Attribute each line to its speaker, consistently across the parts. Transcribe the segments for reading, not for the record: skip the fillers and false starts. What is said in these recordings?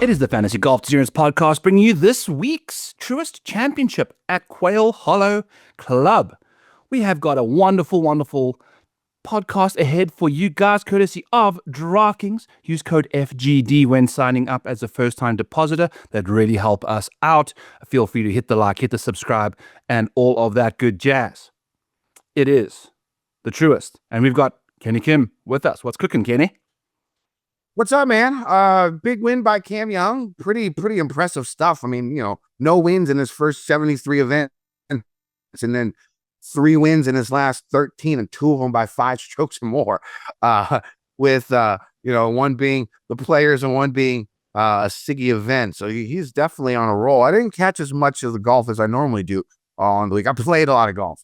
Speaker 1: It is the Fantasy Golf Degenerates podcast bringing you this week's Truist Championship at Quail Hollow Club. We have got a wonderful podcast ahead for you guys, courtesy of DraftKings. Use code FGD when signing up as a first-time depositor. That really help us out. Feel free to hit the like, hit the subscribe, and all of that good jazz. It is the Truist, and we've got Kenny Kim with us. What's cooking, Kenny?
Speaker 2: What's up, man? Big win by Cam Young. Pretty impressive stuff. I mean, no wins in his first 73 events, and then 3 wins in his last 13, and 2 of them by 5 strokes or more. With one being the Players and one being a Siggy event. So he's definitely on a roll. I didn't catch as much of the golf as I normally do on the week. I played a lot of golf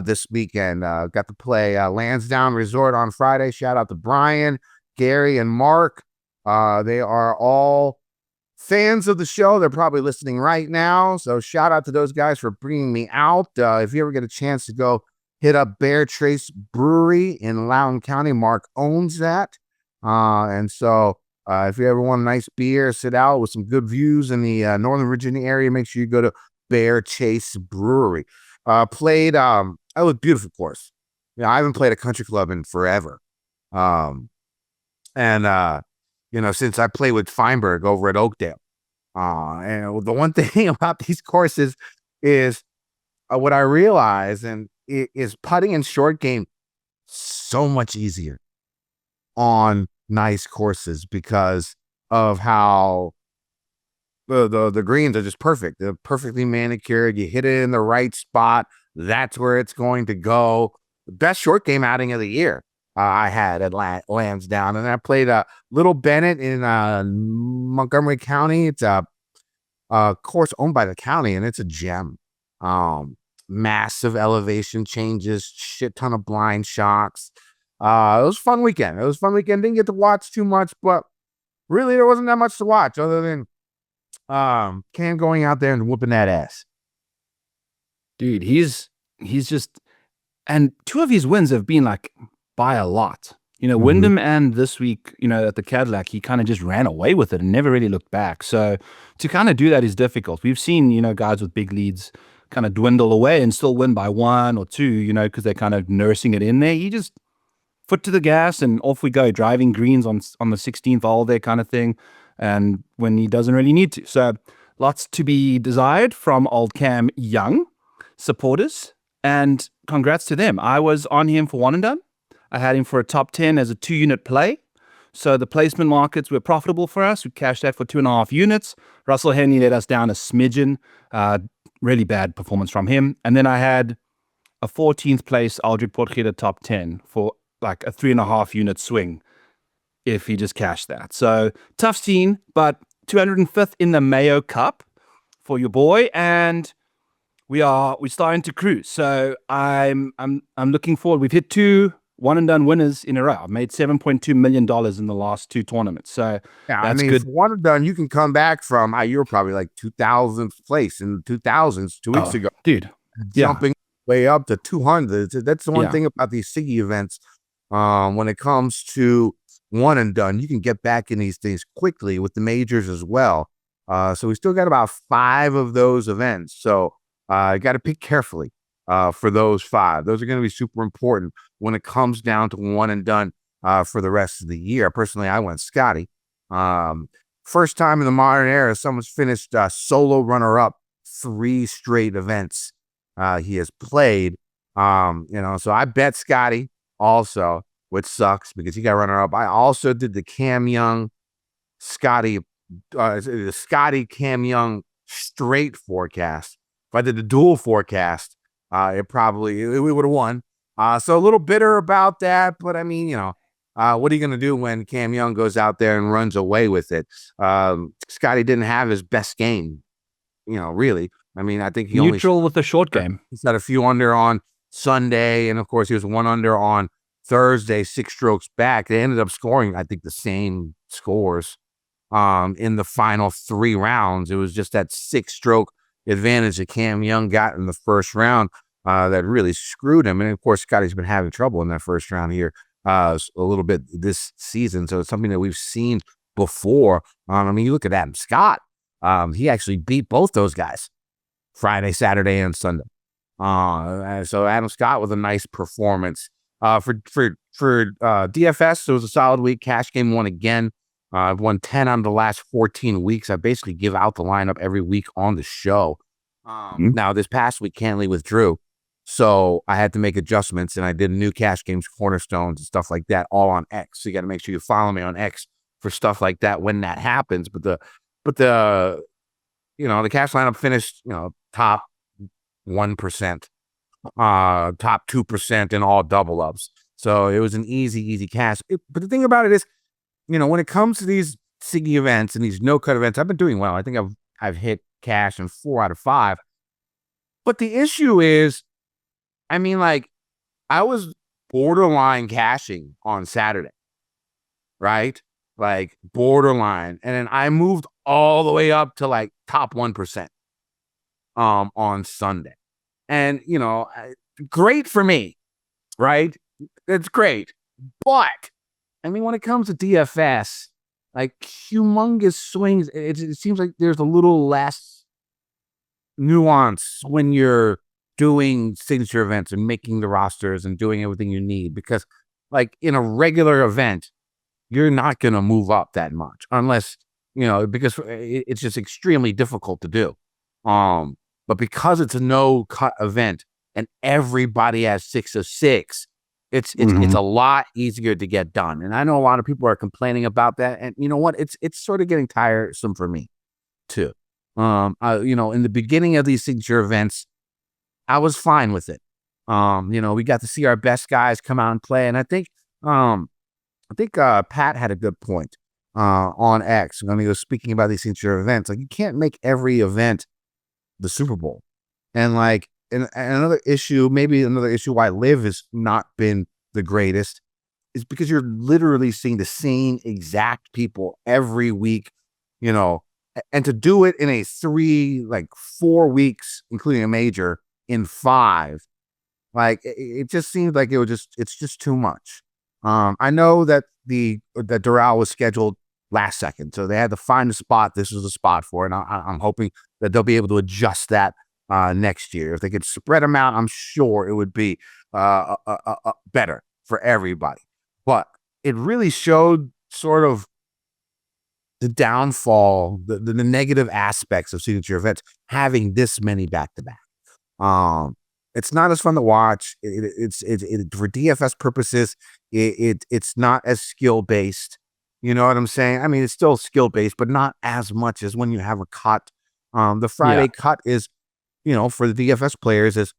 Speaker 2: this weekend. Got to play Lansdowne Resort on Friday. Shout out to Brian, Gary, and Mark. They are all fans of the show. They're probably listening right now. So shout out to those guys for bringing me out. If you ever get a chance to go hit up Bear Trace Brewery in Loudoun County, Mark owns that. And so if you ever want a nice beer, sit out with some good views in the Northern Virginia area, make sure you go to Bear Chase Brewery. Played, it was a beautiful course. I haven't played a country club in forever. Since I played with Feinberg over at Oakdale. And the one thing about these courses is what I realize is putting in short game so much easier on nice courses because of how the greens are just perfect. They're perfectly manicured. You hit it in the right spot. That's where it's going to go. The best short game outing of the year. I had at Lansdowne, and I played Little Bennett in Montgomery County. It's a course owned by the county, and it's a gem. Massive elevation changes, shit ton of blind shocks. It was a fun weekend. Didn't get to watch too much, but really there wasn't that much to watch other than Cam going out there and whooping that ass.
Speaker 1: Dude, he's just, and 2 of his wins have been like by a lot. Wyndham, and this week, at the Cadillac, he kind of just ran away with it and never really looked back. So to kind of do that is difficult. We've seen, guys with big leads kind of dwindle away and still win by 1 or 2, because they're kind of nursing it in there. You just foot to the gas and off we go, driving greens on the 16th hole there kind of thing. And when he doesn't really need to. So lots to be desired from old Cam Young supporters, and congrats to them. I was on him for one and done. I had him for a top 10 as a 2-unit play. So the placement markets were profitable for us. We cashed that for 2.5 units. Russell Henley let us down a smidgen. Really bad performance from him. And then I had a 14th place Aldrich Portgeda top 10 for like a 3.5 unit swing if he just cashed that. So tough scene, but 205th in the Mayo Cup for your boy. And we're starting to cruise. So I'm looking forward. We've hit 2 one-and-done winners in a row. I've made $7.2 million in the last 2 tournaments. So that's good.
Speaker 2: One and done, you can come back from, you were probably like 2000th place in the 2000s 2 weeks ago.
Speaker 1: Dude.
Speaker 2: Jumping way up to 200. That's the one thing about these Siggy events. When it comes to one and done, you can get back in these things quickly with the majors as well. So we still got about 5 of those events. So you got to pick carefully. For those 5. Those are going to be super important when it comes down to one and done for the rest of the year. Personally, I went Scotty. First time in the modern era, someone's finished solo runner-up 3 straight events he has played. So I bet Scotty also, which sucks because he got runner-up. I also did the Cam Young the Scotty Cam Young straight forecast. If I did the dual forecast, we would have won. So a little bitter about that, but I mean, what are you going to do when Cam Young goes out there and runs away with it? Scotty didn't have his best game, really. I mean, I think he
Speaker 1: neutral with the short game.
Speaker 2: He's got a few under on Sunday, and of course he was 1 under on Thursday, 6 strokes back. They ended up scoring, I think, the same scores in the final 3 rounds. It was just that 6-stroke advantage that Cam Young got in the first round that really screwed him. And of course, Scotty's been having trouble in that first round here a little bit this season. So it's something that we've seen before. I mean, you look at Adam Scott. He actually beat both those guys Friday, Saturday, and Sunday. So Adam Scott with a nice performance. For DFS, it was a solid week. Cash game won again. I've won 10 out of the last 14 weeks. I basically give out the lineup every week on the show. Now, this past week, Cantley withdrew, so I had to make adjustments, and I did new cash games, cornerstones, and stuff like that, all on X. So you got to make sure you follow me on X for stuff like that when that happens. But the cash lineup finished, top 1%, top 2% in all double ups. So it was an easy cash. But the thing about it is, when it comes to these Siggy events and these no cut events, I've been doing well. I think I've hit cash in 4 out of 5. But the issue is, I was borderline cashing on Saturday, right? Like borderline. And then I moved all the way up to like top 1% on Sunday. And, great for me, right? It's great. But, when it comes to DFS, like humongous swings, it seems like there's a little less nuance when you're doing signature events and making the rosters and doing everything you need. Because, like, in a regular event, you're not going to move up that much unless, because it's just extremely difficult to do. But because it's a no-cut event and everybody has 6 of 6, it's a lot easier to get done. And I know a lot of people are complaining about that. And you know what? It's sort of getting tiresome for me, too. In the beginning of these signature events, I was fine with it. We got to see our best guys come out and play. And I think Pat had a good point on X when he was speaking about these signature events. Like, you can't make every event the Super Bowl. And another issue why Live has not been the greatest is because you're literally seeing the same exact people every week, and to do it in 4 weeks, including a major, in 5, like it just seems like it's just too much. I know that that Doral was scheduled last second, so they had to find a spot. This was a spot for it. And I'm hoping that they'll be able to adjust that next year. If they could spread them out, I'm sure it would be better for everybody. But it really showed sort of the downfall, the negative aspects of signature events having this many back-to-back. It's not as fun to watch. It's for DFS purposes. It's not as skill based. You know what I'm saying? It's still skill based, but not as much as when you have a cut. The Friday cut is, for the DFS players, is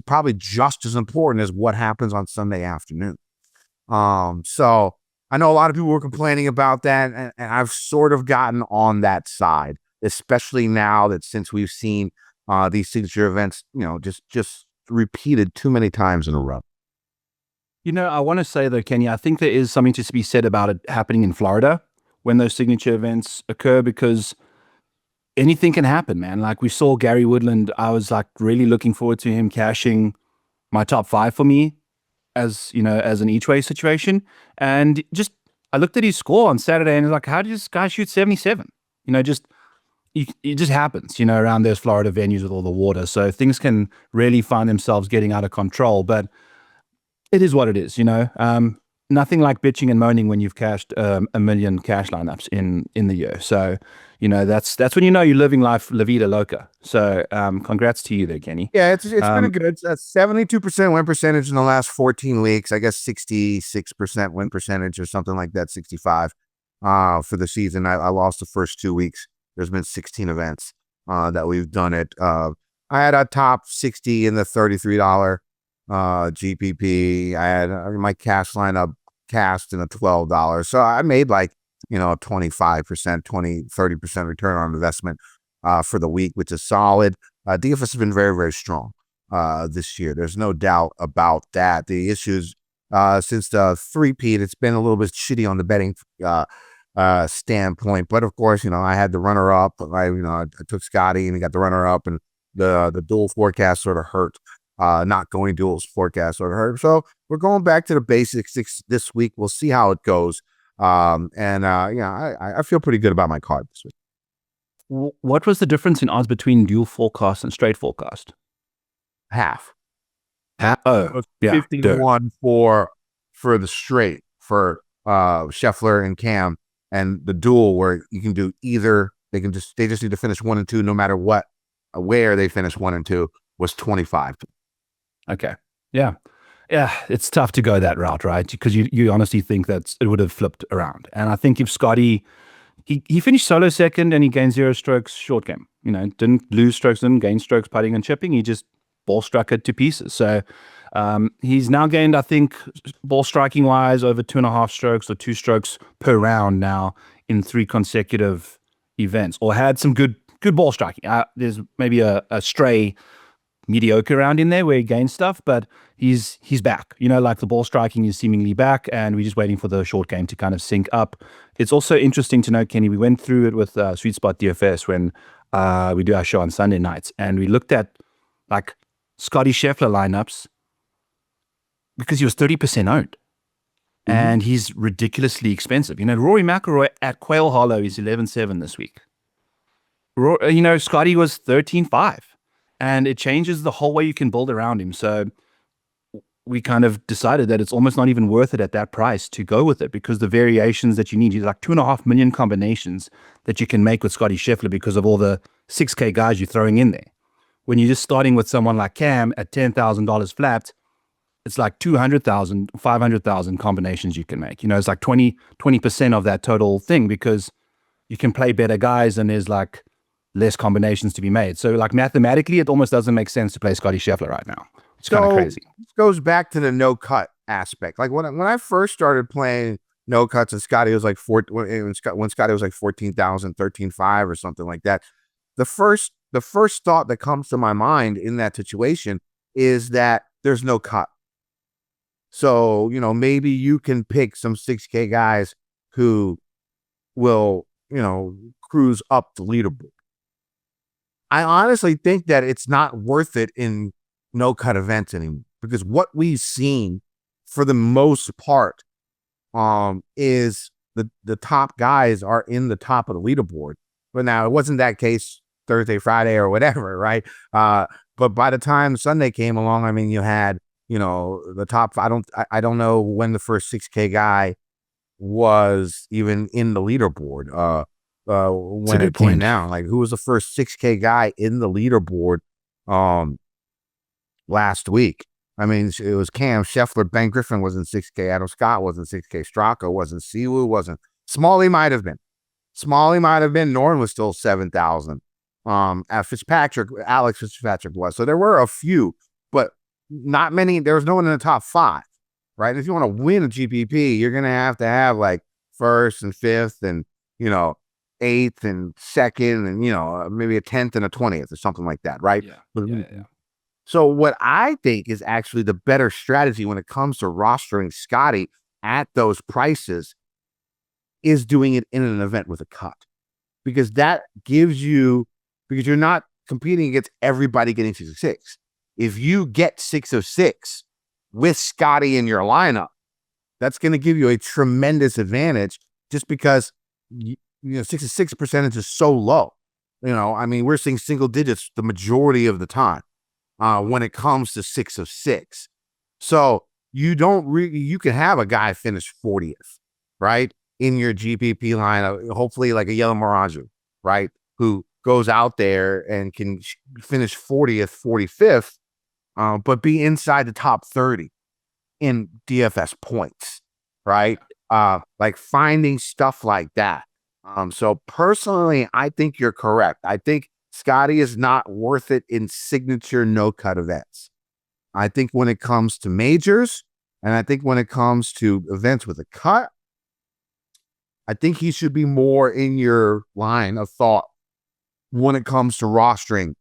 Speaker 2: probably just as important as what happens on Sunday afternoon. So I know a lot of people were complaining about that, and I've sort of gotten on that side, especially now that since we've seen these signature events, just repeated too many times in a row.
Speaker 1: I want to say though, Kenny, I think there is something to be said about it happening in Florida when those signature events occur, because anything can happen, man. Like we saw Gary Woodland, I was like really looking forward to him cashing my top 5 for me as an each way situation. And just, I looked at his score on Saturday and was like, how did this guy shoot 77? It just happens, around those Florida venues with all the water. So things can really find themselves getting out of control, but it is what it is, nothing like bitching and moaning when you've cashed a million cash lineups in the year. So, that's when you're living life La Vida Loca. So, congrats to you there, Kenny.
Speaker 2: Yeah, it's been a good 72% win percentage in the last 14 weeks. I guess 66% win percentage or something like that, 65 for the season. I lost the first 2 weeks. There's been 16 events that we've done it. I had a top 60 in the $33 GPP. I had my cash lineup cast in a $12. So I made 25%, 30% return on investment for the week, which is solid. DFS has been very, very strong this year. There's no doubt about that. The issues since the three-peat, it's been a little bit shitty on the betting standpoint. But of course, I had the runner-up. I took Scotty and he got the runner-up, and the dual forecast sort of hurt. Not going duals forecast sort of hurt. So we're going back to the basics this week. We'll see how it goes. I feel pretty good about my card this week.
Speaker 1: What was the difference in odds between dual forecast and straight forecast?
Speaker 2: Half.
Speaker 1: Oh, yeah.
Speaker 2: 51 for the straight for Scheffler and Cam, and the dual where you can do either. They just need to finish 1 and 2 no matter what, where they finish 1 and 2 was 25.
Speaker 1: Okay. Yeah. Yeah. It's tough to go that route, right? Because you honestly think that it would have flipped around. And I think if Scotty, he finished solo second and he gained 0 strokes short game, didn't lose strokes, didn't gain strokes putting and chipping. He just ball struck it to pieces. So he's now gained, I think, ball striking wise over 2.5 strokes or 2 strokes per round now in 3 consecutive events, or had some good ball striking. There's maybe a stray mediocre round in there where he gained stuff, but he's back. Like the ball striking is seemingly back, and we're just waiting for the short game to kind of sync up. It's also interesting to know, Kenny, we went through it with Sweet Spot DFS when we do our show on Sunday nights, and we looked at like Scotty Scheffler lineups because he was 30% owned. And he's ridiculously expensive. Rory McIlroy at Quail Hollow is 11.7 this week. Scotty was 13.5. And it changes the whole way you can build around him. So we kind of decided that it's almost not even worth it at that price to go with it, because the variations that you need, is like 2.5 million combinations that you can make with Scotty Scheffler because of all the 6K guys you're throwing in there. When you're just starting with someone like Cam at $10,000 flat, it's like 200,000, 500,000 combinations you can make. It's like 20% of that total thing, because you can play better guys and there's like less combinations to be made. So like mathematically, it almost doesn't make sense to play Scotty Scheffler right now. It's kind of crazy.
Speaker 2: This goes back to the no cut aspect. Like when I first started playing no cuts and Scotty was like when Scotty was like 14,000, 13.5 or something like that. The first thought that comes to my mind in that situation is that there's no cut. So, maybe you can pick some 6K guys who will, cruise up the leaderboard. I honestly think that it's not worth it in no-cut events anymore, because what we've seen for the most part is the top guys are in the top of the leaderboard. But now it wasn't that case Thursday, Friday, or whatever, right? But by the time Sunday came along, I mean, you had the top. I don't know when the first 6K guy was even in the leaderboard. When it came down, like who was the first 6K guy in the leaderboard last week? I mean, it was Cam, Scheffler, Ben Griffin wasn't 6K, Adam Scott wasn't 6K, Straka wasn't, Siwoo wasn't, Smalley might have been, Norton was still 7,000. Alex Fitzpatrick was. So there were a few, but not many. There was no one in the top 5, right? And if you want to win a GPP, you're going to have like first and fifth and, 8th and 2nd and, maybe a 10th and a 20th or something like that, right?
Speaker 1: Yeah.
Speaker 2: So what I think is actually the better strategy when it comes to rostering Scotty at those prices is doing it in an event with a cut, because that gives you, because you're not competing against everybody getting 6 of 6. If you get 6 of 6 with Scotty in your lineup, that's going to give you a tremendous advantage, just because 6 of 6 percentage is so low. I mean, we're seeing single digits the majority of the time when it comes to 6 of 6. So you can have a guy finish 40th, right, in your GPP lineup, hopefully like a Yellow Mirage, right, who goes out there and can finish 40th, 45th, but be inside the top 30 in DFS points, right? Like finding stuff like that. So personally, I think you're correct. I think Scotty is not worth it in signature no-cut events. I think when it comes to majors, and I think when it comes to events with a cut, I think he should be more in your line of thought when it comes to rostering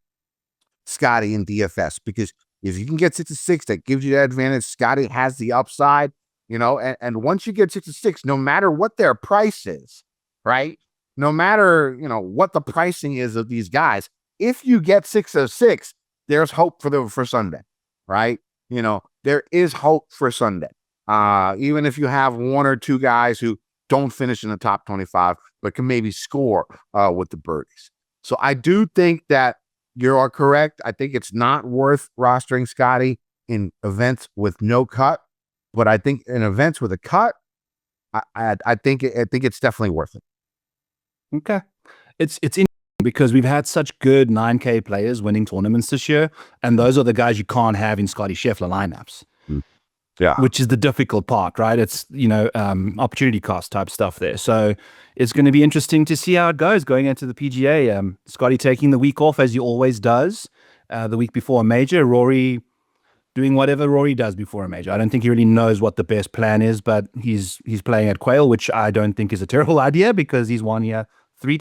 Speaker 2: Scotty in DFS, because if you can get 6 of 6, that gives you that advantage. Scotty has the upside, and once you get 6 of 6, no matter what their price is, right? No matter, what the pricing is of these guys, if you get 6 of 6, there's hope for Sunday, right? There is hope for Sunday. Even if you have 1 or 2 guys who don't finish in the top 25, but can maybe score with the birdies. So I do think that you are correct. I think it's not worth rostering Scotty in events with no cut, but I think in events with a cut, I think it's definitely worth it.
Speaker 1: Okay. It's interesting because we've had such good 9K players winning tournaments this year, and those are the guys you can't have in Scotty Scheffler lineups.
Speaker 2: Yeah.
Speaker 1: Which is the difficult part, right? It's, opportunity cost type stuff there. So it's going to be interesting to see how it goes going into the PGA. Scotty taking the week off as he always does, the week before a major. Rory doing whatever Rory does before a major. I don't think he really knows what the best plan is, but he's playing at Quail, which I don't think is a terrible idea because he's won here 4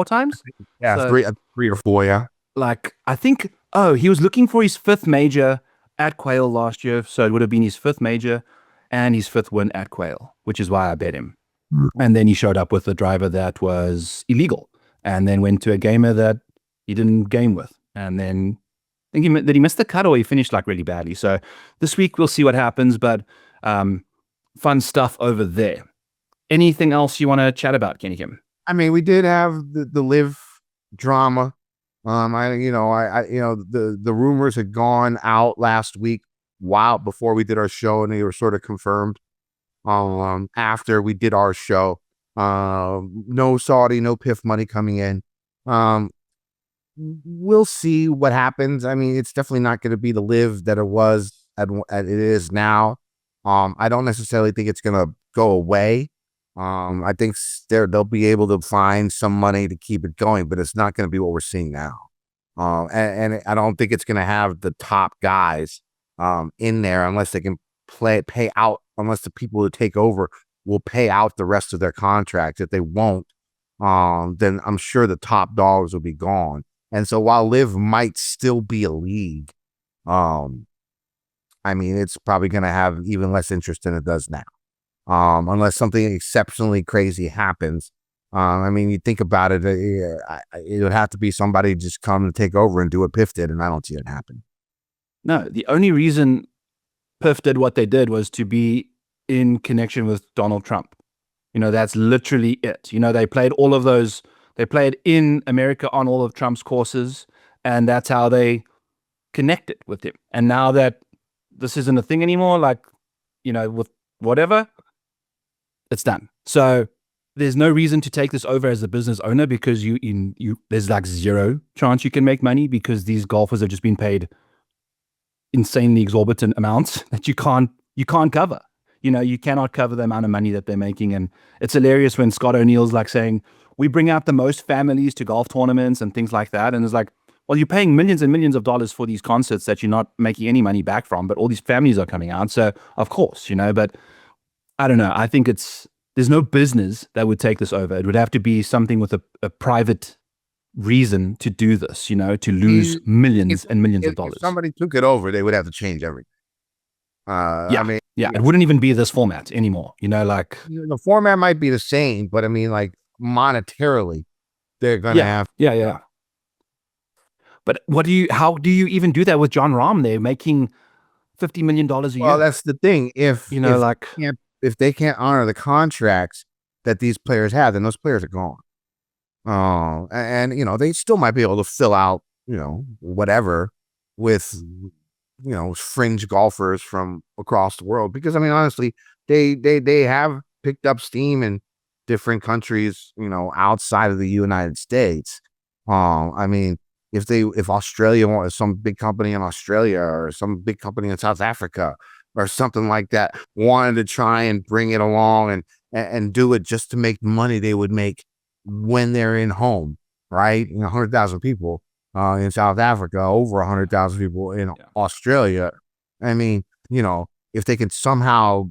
Speaker 1: times.
Speaker 2: Yeah, so, three or four, yeah.
Speaker 1: Like, I think, he was looking for his 5th major at Quail last year, so it would have been his 5th major and his 5th win at Quail, which is why I bet him. And then he showed up with a driver that was illegal, and then went to a gamer that he didn't game with, and then I think he missed the cut or he finished like really badly. So this week we'll see what happens, but fun stuff over there. Anything else you want to chat about, Kenny Kim?
Speaker 2: I mean, we did have the live drama. The rumors had gone out last week before we did our show, and they were sort of confirmed after we did our show. No Saudi, no PIF money coming in. We'll see what happens. I mean, it's definitely not going to be the live that it was it is now. I don't necessarily think it's going to go away. I think they'll be able to find some money to keep it going, but it's not going to be what we're seeing now. And I don't think it's going to have the top guys in there unless they can pay out, unless the people who take over will pay out the rest of their contracts. If they won't, then I'm sure the top dollars will be gone. And so while live might still be a league, I mean, it's probably going to have even less interest than it does now. Unless something exceptionally crazy happens. I mean, you think about it, it would have to be somebody just come and take over and do what PIF did, and I don't see it happen.
Speaker 1: No, the only reason PIF did what they did was to be in connection with Donald Trump. That's literally it. They played all of those. They played in America on all of Trump's courses, and that's how they connected with him. And now that this isn't a thing anymore, with whatever, it's done. So there's no reason to take this over as a business owner because there's like zero chance you can make money because these golfers have just been paid insanely exorbitant amounts that you can't cover. You cannot cover the amount of money that they're making. And it's hilarious when Scott O'Neill's like saying, we bring out the most families to golf tournaments and things like that. And it's like, well, you're paying millions and millions of dollars for these concerts that you're not making any money back from, but all these families are coming out. So of course, but I don't know. I think there's no business that would take this over. It would have to be something with a private reason to do this, to lose millions and millions of dollars.
Speaker 2: If somebody took it over, they would have to change everything.
Speaker 1: I mean, it wouldn't even be this format anymore.
Speaker 2: The format might be the same, but I mean, like monetarily, they're gonna have.
Speaker 1: Yeah. But how do you even do that with John Rahm? They're making $50 million a year.
Speaker 2: Well, that's the thing. If they can't honor the contracts that these players have, then those players are gone. And they still might be able to fill out, whatever with, fringe golfers from across the world. Because I mean, honestly, they have picked up steam in different countries, outside of the United States. I mean, if Australia wants some big company in Australia or some big company in South Africa or something like that wanted to try and bring it along and do it just to make money they would make when they're in home, right? 100,000 people in South Africa, over 100,000 people in Australia. I mean, if they could somehow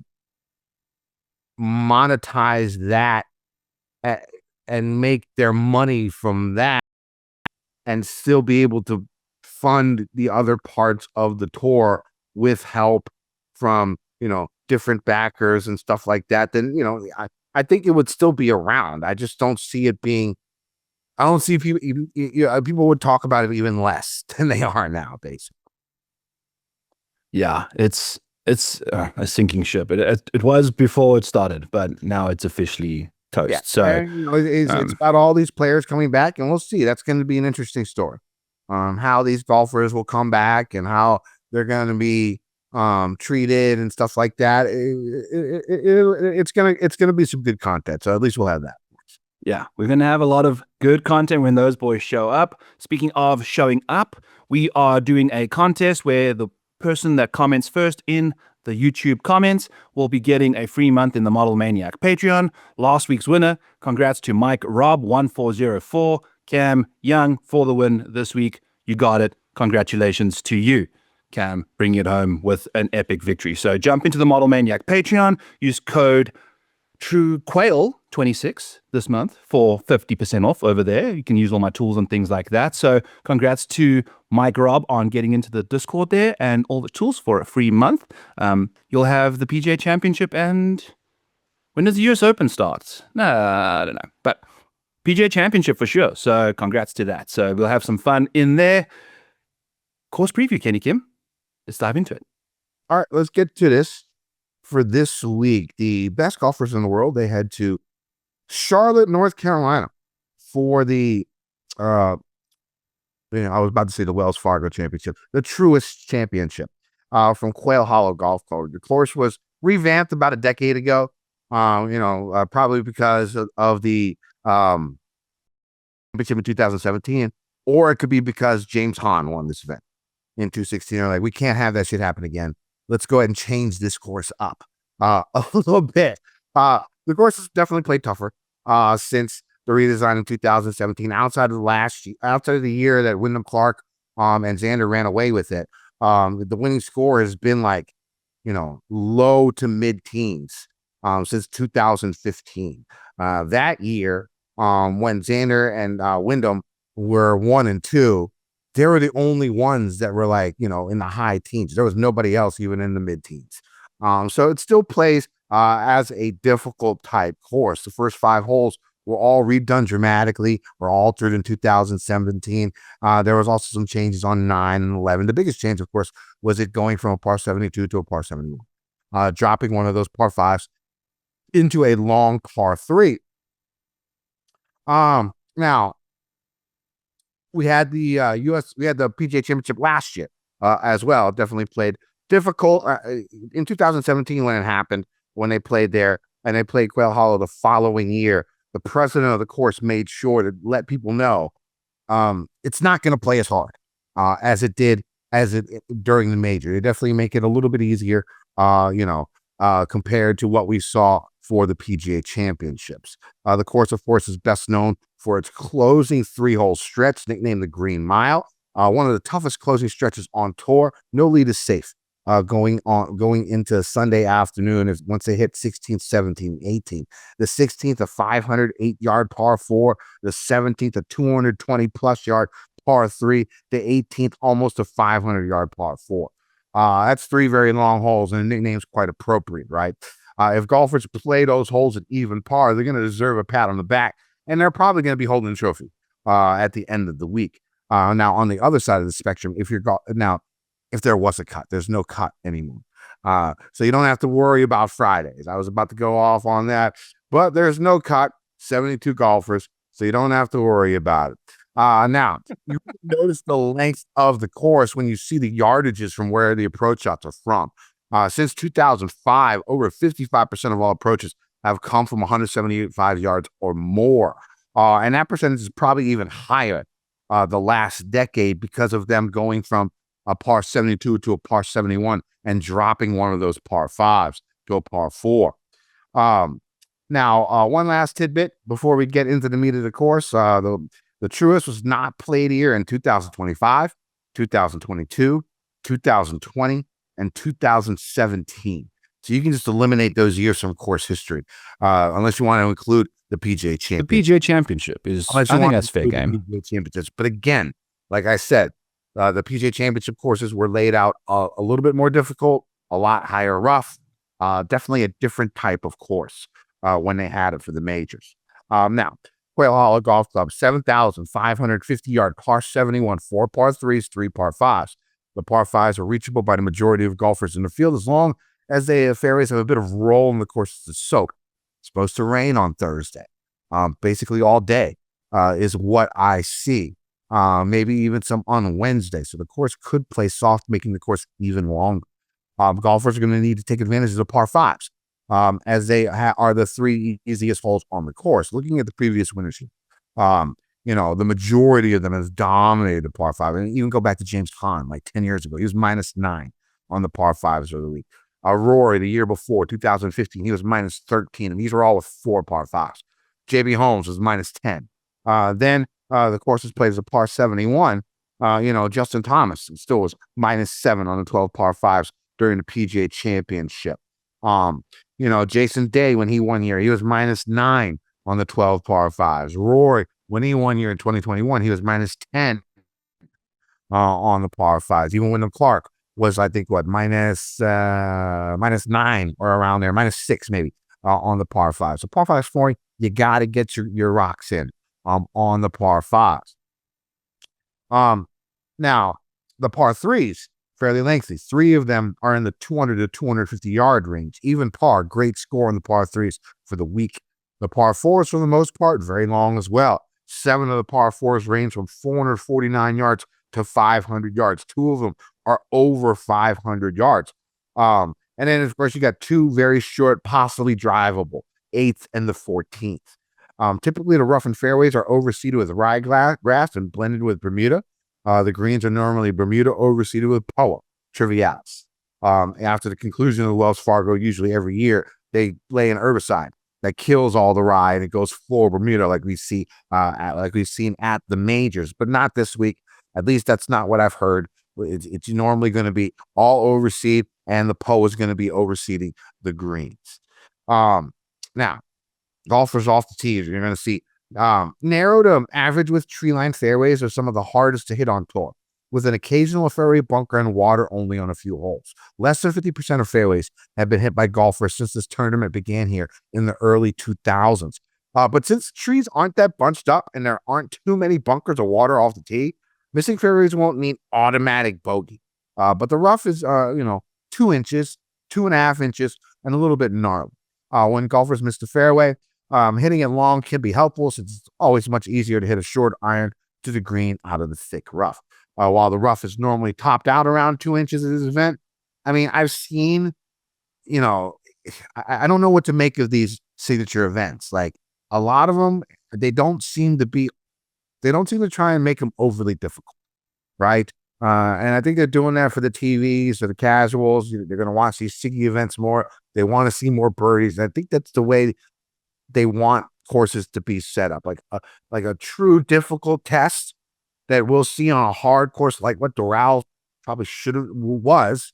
Speaker 2: monetize that and make their money from that and still be able to fund the other parts of the tour with help from, different backers and stuff like that, then, I think it would still be around. I just don't see it being, I don't see people would talk about it even less than they are now, basically.
Speaker 1: Yeah, it's It's a sinking ship. It was before it started, but now it's officially toast.
Speaker 2: Yeah.
Speaker 1: So
Speaker 2: And, it's about all these players coming back, and we'll see. That's going to be an interesting story. How these golfers will come back and how they're going to be treated and stuff like that. It's gonna be some good content. So at least we'll have that.
Speaker 1: Yeah, we're going to have a lot of good content when those boys show up. Speaking of showing up, we are doing a contest where the person that comments first in the YouTube comments will be getting a free month in the Model Maniac Patreon. Last week's winner, congrats to Mike Rob 1404, Cam Young for the win this week. You got it. Congratulations to you, Cam, bringing it home with an epic victory. So jump into the Model Maniac Patreon, use code TrueQuail26 this month for 50% off over there. You can use all my tools and things like that. So congrats to Mike Rob on getting into the Discord there and all the tools for a free month. You'll have the PGA Championship, and when does the US Open start? No, I don't know. But PGA Championship for sure. So congrats to that. So we'll have some fun in there. Course preview, Kenny Kim. Let's dive into it.
Speaker 2: All right, let's get to this. For this week, the best golfers in the world, they head to Charlotte, North Carolina for the, I was about to say the Wells Fargo Championship, the Truist Championship from Quail Hollow Golf Club. The course was revamped about a decade ago, probably because of the championship in 2017, or it could be because James Hahn won this event in 2016. They're like, we can't have that shit happen again. Let's go ahead and change this course up a little bit. The course has definitely played tougher since the redesign in 2017. Outside of the year that Wyndham Clark and Xander ran away with it, the winning score has been like, low to mid-teens since 2015. That year, when Xander and Wyndham were 1 and 2. They were the only ones that were like, in the high teens. There was nobody else even in the mid-teens. So it still plays as a difficult type course. The first 5 holes were all redone dramatically, were altered in 2017. There was also some changes on 9 and 11. The biggest change, of course, was it going from a par 72 to a par 71, dropping one of those par 5s into a long par 3. Now, we had the PGA Championship last year as well. Definitely played difficult in 2017 when it happened, when they played there, and they played Quail Hollow the following year. The president of the course made sure to let people know it's not going to play as hard as it did during the major. They definitely make it a little bit easier, compared to what we saw for the PGA Championships. The course, of course, is best known for its closing 3-hole stretch, nicknamed the Green Mile. One of the toughest closing stretches on tour. No lead is safe going into Sunday afternoon once they hit 16th, 17th, 18th. The 16th, a 508-yard par 4. The 17th, a 220-plus yard par 3. The 18th, almost a 500-yard par 4. That's 3 very long holes, and the nickname's quite appropriate, right? If golfers play those holes at even par, they're going to deserve a pat on the back, and they're probably going to be holding the trophy at the end of the week. Now, on the other side of the spectrum, if there was a cut, there's no cut anymore. So you don't have to worry about Fridays. I was about to go off on that, but there's no cut, 72 golfers, so you don't have to worry about it. Now, you notice the length of the course when you see the yardages from where the approach shots are from. Since 2005, over 55% of all approaches have come from 175 yards or more. And that percentage is probably even higher the last decade because of them going from a par 72 to a par 71 and dropping one of those par 5s to a par 4. Now, one last tidbit before we get into the meat of the course. The Truist was not played here in 2025, 2022, 2020, and 2017. So you can just eliminate those years from course history, unless you want to include the PGA Championship.
Speaker 1: The PGA Championship is, I think that's fair game.
Speaker 2: But again, like I said, the PGA Championship courses were laid out a little bit more difficult, a lot higher rough, definitely a different type of course when they had it for the majors. Now, Quail Hollow Golf Club, 7,550-yard par 71, 4 par 3s, 3 par 5s. The par fives are reachable by the majority of golfers in the field as long as the fairways have a bit of roll and the course is soaked. It's supposed to rain on Thursday, basically all day is what I see. Maybe even some on Wednesday. So the course could play soft, making the course even longer. Golfers are going to need to take advantage of the par fives, as they are the three easiest holes on the course. Looking at the previous winners here, the majority of them has dominated the par five. And even go back to James Hahn, like 10 years ago. He was -9 on the par fives of the week. Rory, the year before, 2015, he was -13, and these were all with 4 par fives. JB Holmes was -10. Then the course was played as a par 71. Justin Thomas still was -7 on the 12 par fives during the PGA Championship. Jason Day, when he won here, he was -9 on the 12 par fives. Rory, when he won here in 2021, he was -10 on the par fives. Even Wyndham Clark was, I think, -9 or around there, -6 maybe on the par fives. So par fives scoring, you got to get your rocks in on the par fives. Now, the par threes, fairly lengthy. 3 of them are in the 200 to 250 yard range. Even par, great score on the par threes for the week. The par fours, for the most part, very long as well. 7 of the par fours range from 449 yards to 500 yards. 2 of them are over 500 yards. And then, of course, you got 2 very short, possibly drivable, 8th and the 14th. Typically, the rough and fairways are overseeded with ryegrass and blended with Bermuda. The greens are normally Bermuda overseeded with Poa, Trivialis. After the conclusion of the Wells Fargo, usually every year, they lay an herbicide that kills all the rye and it goes full Bermuda like we've seen at the majors, but not this week. At least that's not what I've heard. It's normally going to be all overseed, and the Poa is going to be overseeding the greens. Now, golfers off the tees, you're going to see narrow to average with tree line fairways are some of the hardest to hit on tour, with an occasional fairway bunker and water only on a few holes. Less than 50% of fairways have been hit by golfers since this tournament began here in the early 2000s. But since trees aren't that bunched up and there aren't too many bunkers of water off the tee, missing fairways won't mean automatic bogey. But the rough is, 2 inches, 2.5 inches, and a little bit gnarly. When golfers miss the fairway, hitting it long can be helpful since it's always much easier to hit a short iron to the green out of the thick rough. While the rough is normally topped out around 2 inches at this event, I mean, I've seen, I don't know what to make of these signature events. Like, a lot of them, they don't seem to try and make them overly difficult, right? And I think they're doing that for the TVs or the casuals. They're going to watch these Siggy events more. They want to see more birdies. And I think that's the way they want courses to be set up, like a true difficult test that we'll see on a hard course, like what Doral probably was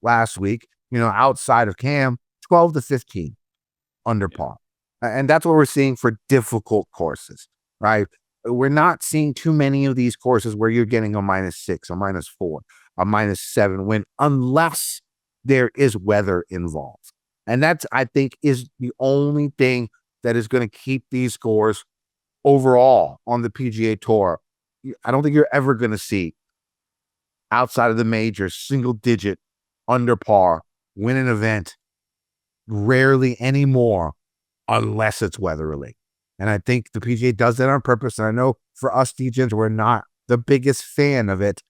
Speaker 2: last week. Outside of Cam, 12 to 15 under par, and that's what we're seeing for difficult courses, right? We're not seeing too many of these courses where you're getting a -6, a -4, a -7 win, unless there is weather involved. And that's, I think, is the only thing that is going to keep these scores overall on the PGA Tour. I don't think you're ever going to see, outside of the majors, single-digit under par win an event. Rarely anymore, unless it's weather related. And I think the PGA does that on purpose. And I know for us DJs, we're not the biggest fan of it.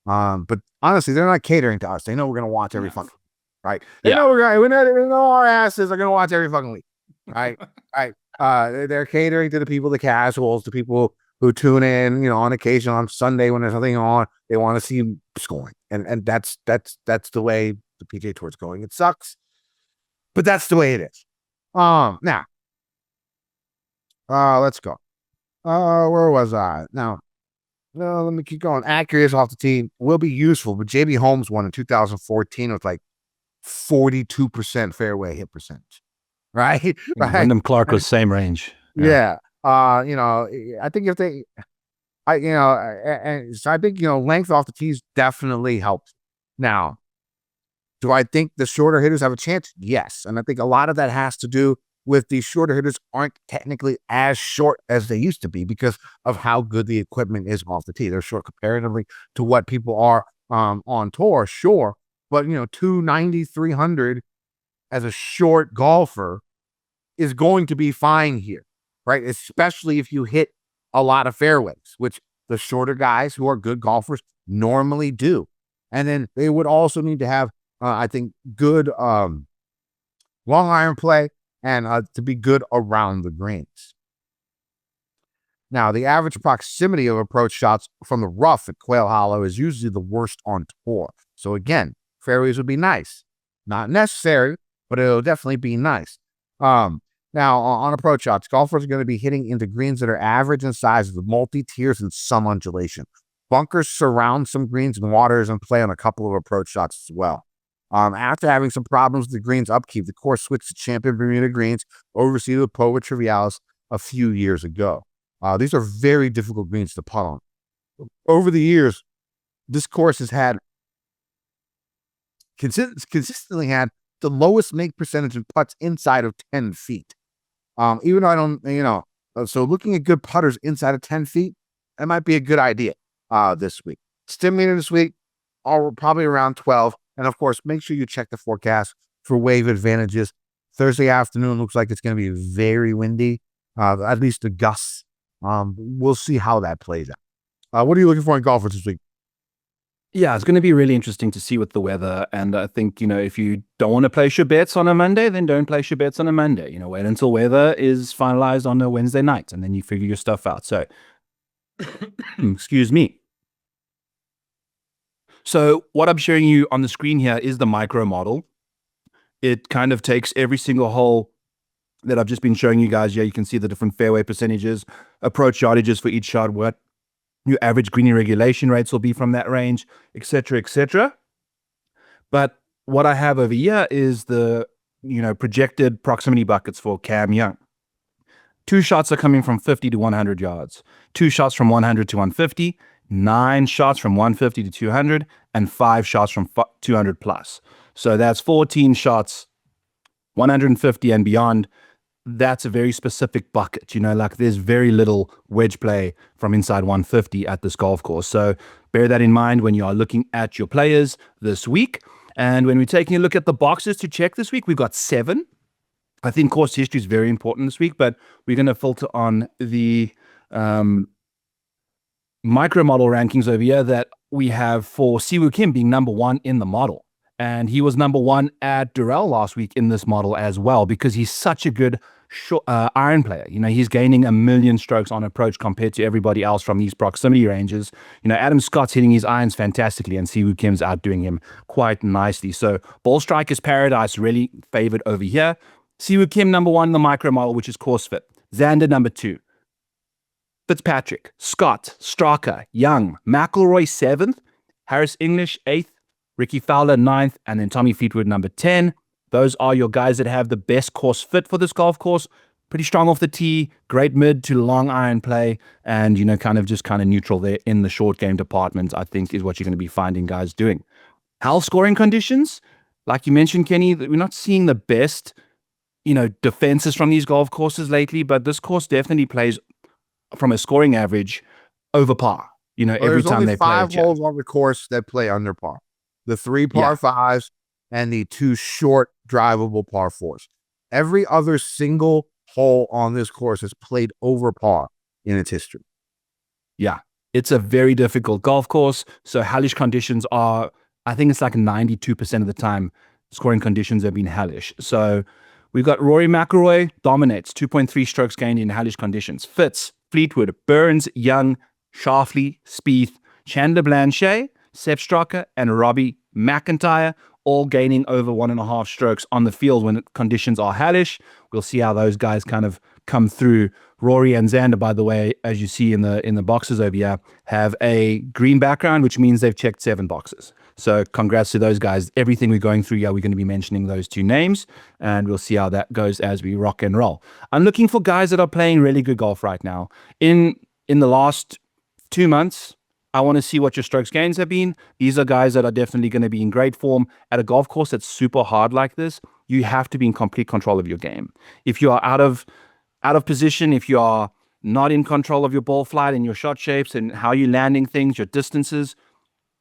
Speaker 2: But honestly, they're not catering to us. They know we're going to watch every fucking week, right? They know we know our asses are going to watch every fucking week, right? Right. They're catering to the people, the casuals, the people who tune in, on occasion on Sunday when there's nothing on. They want to see scoring, and that's the way the PGA Tour is going. It sucks, but that's the way it is. Now, let's go. Where was I? Now, let me keep going. Accuracy off the tee will be useful, but JB Holmes won in 2014 with like 42% fairway hit percentage. Right?
Speaker 1: Wyndham Clark was same range.
Speaker 2: Yeah. I think so I think, length off the tees definitely helps. Now, do I think the shorter hitters have a chance? Yes. And I think a lot of that has to do with the shorter hitters aren't technically as short as they used to be because of how good the equipment is off the tee. They're short comparatively to what people are on tour, sure. But, 290, 300 as a short golfer is going to be fine here, right? Especially if you hit a lot of fairways, which the shorter guys who are good golfers normally do. And then they would also need to have, I think, good long iron play and to be good around the greens. Now, the average proximity of approach shots from the rough at Quail Hollow is usually the worst on tour. So again, fairways would be nice. Not necessary, but it'll definitely be nice. Now, on approach shots, golfers are going to be hitting into greens that are average in size with multi-tiers and some undulation. Bunkers surround some greens and waters and play on a couple of approach shots as well. After having some problems with the greens upkeep, the course switched to Champion Bermuda greens overseen with Pova Trivialis a few years ago. These are very difficult greens to putt on. Over the years, this course has had consistently had the lowest make percentage of putts inside of 10 feet. Even though I don't, so looking at good putters inside of 10 feet, that might be a good idea this week. Stimulator this week, probably around 12. And of course, make sure you check the forecast for wave advantages. Thursday afternoon looks like it's going to be very windy, at least the gusts. We'll see how that plays out. What are you looking for in golfers this week?
Speaker 1: Yeah, it's going to be really interesting to see with the weather. And I think, if you don't want to place your bets on a Monday, then don't place your bets on a Monday. Wait until weather is finalized on a Wednesday night, and then you figure your stuff out. So, excuse me. So what I'm showing you on the screen here is the micro model. It kind of takes every single hole that I've just been showing you guys. Yeah, you can see the different fairway percentages, approach yardages for each shot, what your average green regulation rates will be from that range, etc., etc. But what I have over here is the, projected proximity buckets for Cam Young. 2 shots are coming from 50 to 100 yards, 2 shots from 100 to 150, 9 shots from 150 to 200, and 5 shots from 200 plus. So that's 14 shots, 150 and beyond. That's a very specific bucket. There's very little wedge play from inside 150 at this golf course. So bear that in mind when you are looking at your players this week. And when we're taking a look at the boxes to check this week, we've got 7. I think course history is very important this week, but we're going to filter on the micro model rankings over here that we have for Siwoo Kim being number 1 in the model. And he was number 1 at Durrell last week in this model as well, because he's such a good iron player. He's gaining 1 million strokes on approach compared to everybody else from these proximity ranges. Adam Scott's hitting his irons fantastically, and Siwoo Kim's outdoing him quite nicely. So ball striker's paradise really favored over here. Siwoo Kim number 1 in the micro model, which is course fit. Xander number 2. Fitzpatrick, Scott, Straka, Young, McIlroy 7th, Harris English 8th, Ricky Fowler 9th, and then Tommy Fleetwood number 10. Those are your guys that have the best course fit for this golf course. Pretty strong off the tee, great mid to long iron play, and, kind of neutral there in the short game department, I think is what you're going to be finding guys doing. Hal scoring conditions, like you mentioned, Kenny, we're not seeing the best, defenses from these golf courses lately, but this course definitely plays from a scoring average over par, every time they play.
Speaker 2: There's only 5 holes on the course that play under par. The 3 par 5s and the 2 short drivable par 4s. Every other single hole on this course has played over par in its history.
Speaker 1: Yeah, it's a very difficult golf course. So hellish conditions are, I think it's like 92% of the time, scoring conditions have been hellish. So we've got Rory McIlroy dominates, 2.3 strokes gained in hellish conditions. Fitz, Fleetwood, Burns, Young, Schauffele, Spieth, Chandler Blanchet, Sepp Straka, and Robbie McIntyre, all gaining over 1.5 strokes on the field when conditions are hellish. We'll see how those guys kind of come through. Rory and Xander, by the way, as you see in the boxes over here, have a green background, which means they've checked 7 boxes. So congrats to those guys. Everything we're going through here, we're going to be mentioning those 2 names, and we'll see how that goes as we rock and roll. I'm looking for guys that are playing really good golf right now. In the last 2 months, I want to see what your strokes gains have been. These are guys that are definitely going to be in great form. At a golf course that's super hard like this, you have to be in complete control of your game. If you are out of position, if you are not in control of your ball flight and your shot shapes and how you're landing things, your distances,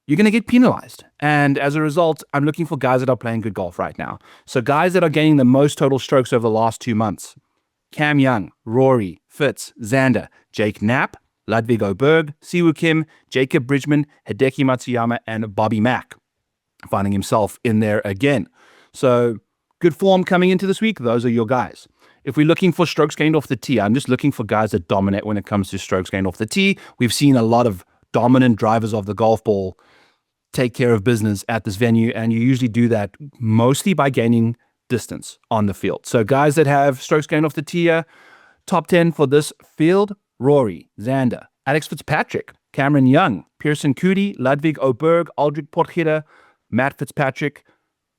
Speaker 1: you're going to get penalized. And as a result, I'm looking for guys that are playing good golf right now. So guys that are gaining the most total strokes over the last 2 months: Cam Young, Rory, Fitz, Xander, Jake Knapp, Ludwig Aberg, Siwoo Kim, Jacob Bridgman, Hideki Matsuyama, and Bobby Mack, finding himself in there again. So good form coming into this week. Those are your guys. If we're looking for strokes gained off the tee, I'm just looking for guys that dominate when it comes to strokes gained off the tee. We've seen a lot of dominant drivers of the golf ball take care of business at this venue, and you usually do that mostly by gaining distance on the field. So guys that have strokes gained off the tee, top 10 for this field: Rory, Xander, Alex Fitzpatrick, Cameron Young, Pearson Coody, Ludwig Aberg, Aldrich Potgieter, Matt Fitzpatrick.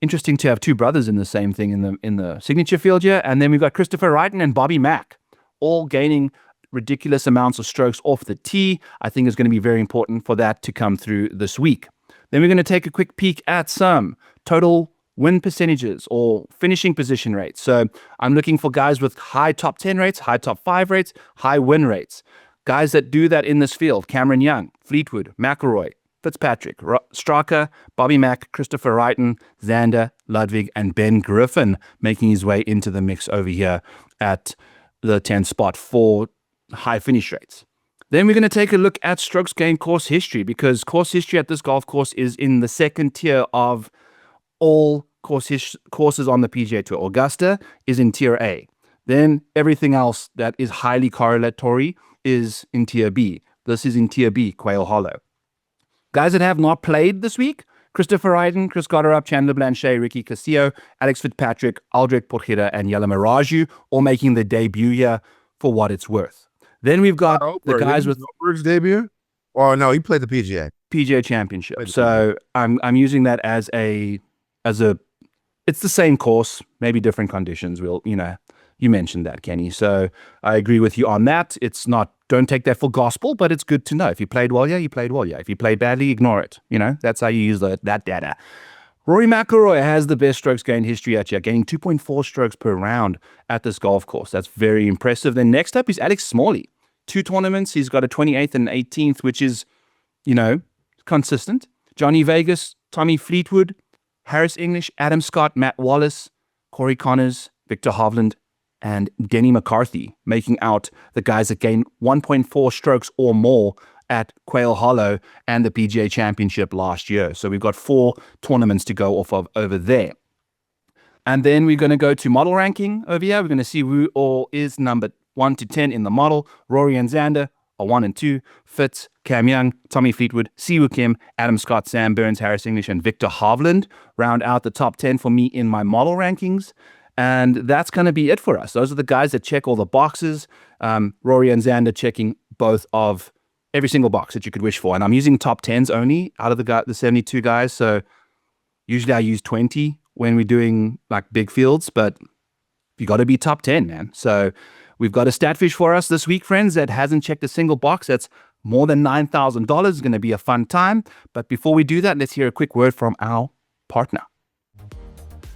Speaker 1: Interesting to have two brothers in the same thing in the signature field here. And then we've got Christopher Wrighton and Bobby Mack, all gaining ridiculous amounts of strokes off the tee. I think it's going to be very important for that to come through this week. Then we're going to take a quick peek at some total win percentages or finishing position rates. So I'm looking for guys with high top 10 rates, high top 5 rates, high win rates. Guys that do that in this field: Cameron Young, Fleetwood, McIlroy, Fitzpatrick, Straka, Bobby Mack, Christopher Wrighton, Xander, Ludwig, and Ben Griffin, making his way into the mix over here at the 10th spot for high finish rates. Then we're going to take a look at strokes gained course history, because course history at this golf course is in the second tier of all courses on the PGA Tour. Augusta is in tier A. Then everything else that is highly correlatory is in tier B. This is in tier B, Quail Hollow. Guys that have not played this week: Christopher Wrighton, Chris Gotterup, Chandler Blanchet, Ricky Castillo, Alex Fitzpatrick, Aldrich Potgieter, and Yella Miraju, all making their debut here for what it's worth. Then we've got the guys with
Speaker 2: Oberg's debut. Or no, he played the
Speaker 1: PGA Championship. So I'm using that as a it's the same course, maybe different conditions. You mentioned that, Kenny. So I agree with you on that. It's not, don't take that for gospel, but it's good to know. If you played well, yeah, you played well. Yeah. If you played badly, ignore it. That's how you use that data. Rory McIlroy has the best strokes gained history out here, gaining 2.4 strokes per round at this golf course. That's very impressive. Then next up is Alex Smalley. 2 tournaments. He's got a 28th and 18th, which is, consistent. Johnny Vegas, Tommy Fleetwood, Harris English, Adam Scott, Matt Wallace, Corey Connors, Victor Hovland, and Denny McCarthy, making out the guys that gain 1.4 strokes or more at Quail Hollow and the PGA Championship last year. So we've got 4 tournaments to go off of over there. And then we're going to go to model ranking over here. We're going to see who all is number 1 to 10 in the model. Rory and Xander are 1 and 2. Fitz, Cam Young, Tommy Fleetwood, Siwoo Kim, Adam Scott, Sam Burns, Harris English, and Victor Hovland round out the top 10 for me in my model rankings. And that's going to be it for us. Those are the guys that check all the boxes. Rory and Xander checking both of every single box that you could wish for. And I'm using top 10s only out of the 72 guys. So usually I use 20 when we're doing like big fields, but you got to be top 10, man. So we've got a Statfish for us this week, friends, that hasn't checked a single box. That's more than $9,000. It's going to be a fun time. But before we do that, let's hear a quick word from our partner.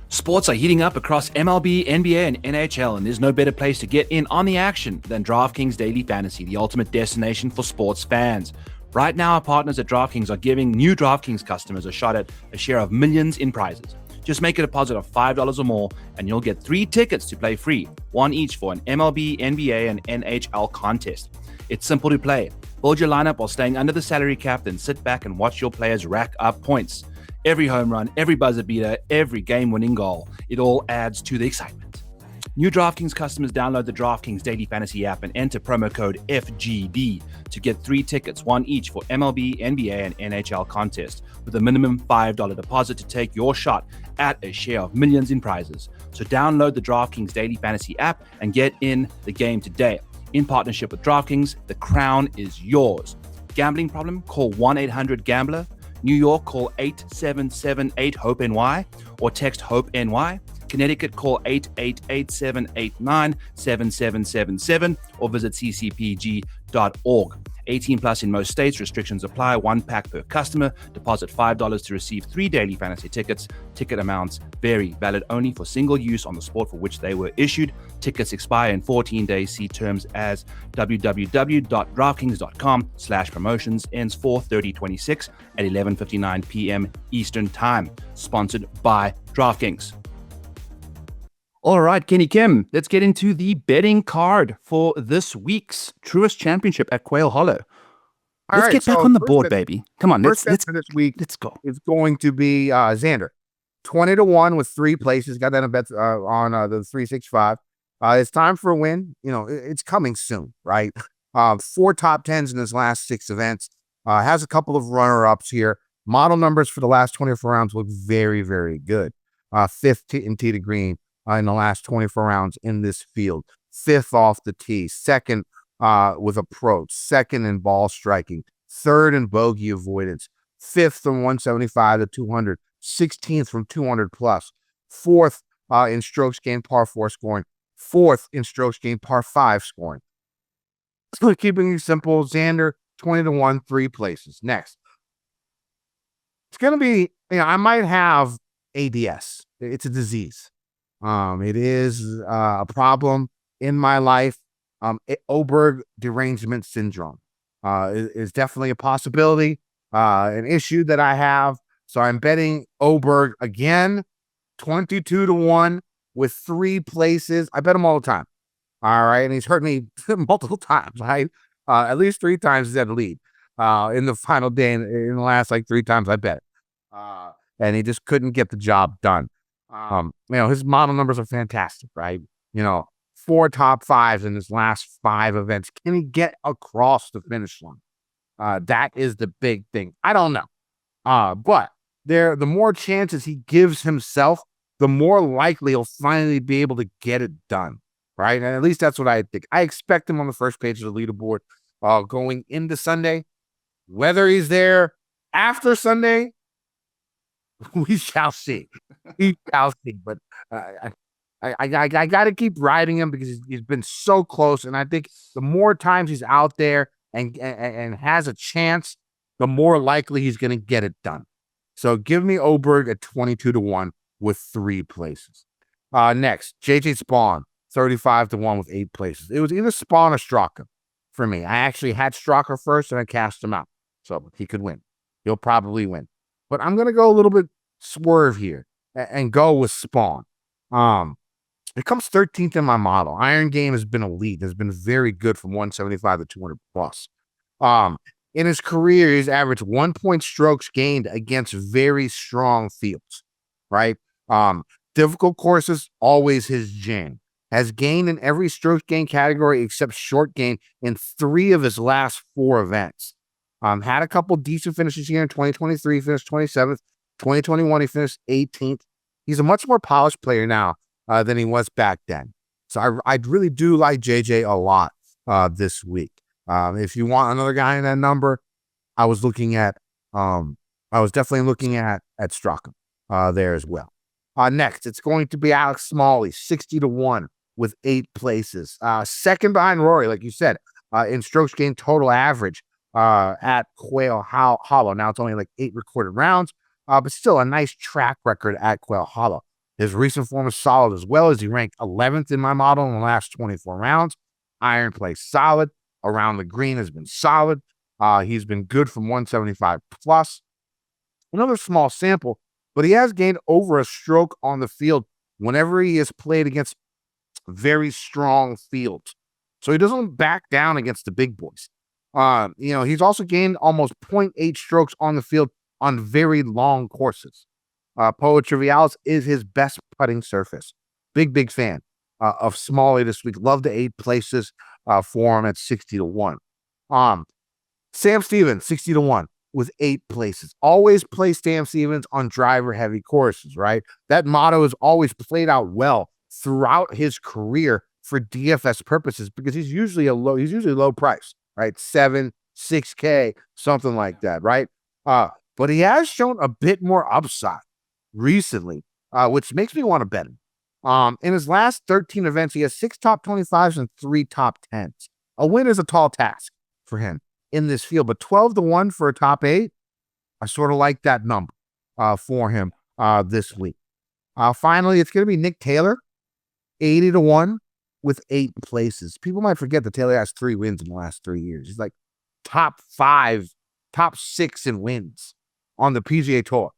Speaker 1: Sports are heating up across MLB, NBA, and NHL, and there's no better place to get in on the action than DraftKings Daily Fantasy, the ultimate destination for sports fans. Right now, our partners at DraftKings are giving new DraftKings customers a shot at a share of millions in prizes. Just make a deposit of $5 or more, and you'll get 3 tickets to play free, 1 each for an MLB, NBA, and NHL contest. It's simple to play. Build your lineup while staying under the salary cap, then sit back and watch your players rack up points. Every home run, every buzzer beater, every game-winning goal. It all adds to the excitement. New DraftKings customers download the DraftKings Daily Fantasy app and enter promo code FGB to get 3 tickets, 1 each for MLB, NBA, and NHL contest, with a minimum $5 deposit to take your shot at a share of millions in prizes. So download the DraftKings Daily Fantasy app and get in the game today. In partnership with DraftKings, the crown is yours. Gambling problem? Call 1-800-GAMBLER. New York, call 8778-HOPE-NY or text HOPE-NY. Connecticut, call 888-789-7777 or visit ccpg.org. 18 plus in most states. Restrictions apply. 1 pack per customer. Deposit $5 to receive 3 daily fantasy tickets. Ticket amounts vary. Valid only for single use on the sport for which they were issued. Tickets expire in 14 days. See terms as www.draftkings.com/promotions. Ends 4/30/26 at 11:59 p.m. Eastern Time. Sponsored by DraftKings. All right, Kenny Kim, let's get into the betting card for this week's Truist Championship at Quail Hollow. Let's get back on the board, baby. Come on, let's
Speaker 2: for this week.
Speaker 1: Let's go.
Speaker 2: It's going to be Xander, 20-1 with 3 places. Got that in bets on the 365. It's time for a win. You know, it's coming soon, right? 4 top 10s in his last 6 events. Has a couple of runner-ups here. Model numbers for the last 24 rounds look very, very good. 5th in tee to green in the last 24 rounds in this field. 5th off the tee. 2nd with approach. 2nd in ball striking. 3rd in bogey avoidance. 5th from 175 to 200. 16th from 200 plus. 4th in strokes gained par 4 scoring. 4th in strokes gained par 5 scoring. So keeping it simple, Xander, 20-1, 3 places. Next. It's going to be, I might have ADS. It's a disease. It is a problem in my life. Aberg derangement syndrome is definitely a possibility, an issue that I have. So I'm betting Aberg again, 22-1 with 3 places. I bet him all the time. All right. And he's hurt me multiple times, right? At least 3 times he's had a lead in the final day. In the last 3 times I bet. And he just couldn't get the job done. His model numbers are fantastic, right? 4 top 5s in his last 5 events. Can he get across the finish line? That is the big thing. I don't know. But the more chances he gives himself, the more likely he'll finally be able to get it done, right? And at least that's what I think. I expect him on the first page of the leaderboard going into Sunday. Whether he's there after Sunday, we shall see. We shall see. But I got to keep riding him because he's been so close. And I think the more times he's out there and has a chance, the more likely he's going to get it done. So give me Aberg at 22-1 with 3 places. Next, JJ Spawn, 35-1 with 8 places. It was either Spawn or Straka for me. I actually had Straka first and I cast him out. So he could win. He'll probably win. But I'm going to go a little bit swerve here and go with Spawn. It comes 13th in my model. Iron game has been elite. Has been very good from 175 to 200 plus. In his career, he's averaged 1 point strokes gained against very strong fields, right? Difficult courses, always his jam. Has gained in every strokes gain category except short gain in 3 of his last 4 events. Had a couple decent finishes here in 2023, finished 27th. 2021, he finished 18th. He's a much more polished player now than he was back then. So I really do like JJ a lot this week. If you want another guy in that number, I was definitely looking at Straka there as well. Next, it's going to be Alex Smalley, 60-1 with 8 places. Second behind Rory, like you said, in strokes gained total average at Quail Hollow. Now it's only 8 recorded rounds, but still a nice track record at Quail Hollow. His recent form is solid as well as he ranked 11th in my model in the last 24 rounds. Iron play solid. Around the green has been solid. He's been good from 175 plus. Another small sample, but he has gained over a stroke on the field whenever he has played against very strong fields. So he doesn't back down against the big boys. He's also gained almost 0.8 strokes on the field on very long courses. Polo Trivialis is his best putting surface. Big fan of Smalley this week. Love the 8 places for him at 60-1. Sam Stevens, 60-1 with 8 places. Always play Sam Stevens on driver-heavy courses, right? That motto has always played out well throughout his career for DFS purposes because he's usually low price, right? 7, 6K, something like that, right? But he has shown a bit more upside recently, which makes me want to bet him. In his last 13 events, he has 6 top 25s and 3 top 10s. A win is a tall task for him. in this field. But 12-1 for a top 8, I sort of like that number for him this week. Finally, it's going to be Nick Taylor, 80-1 with 8 places. People might forget that Taylor has 3 wins in the last 3 years. He's like top 5, top 6 in wins on the PGA Tour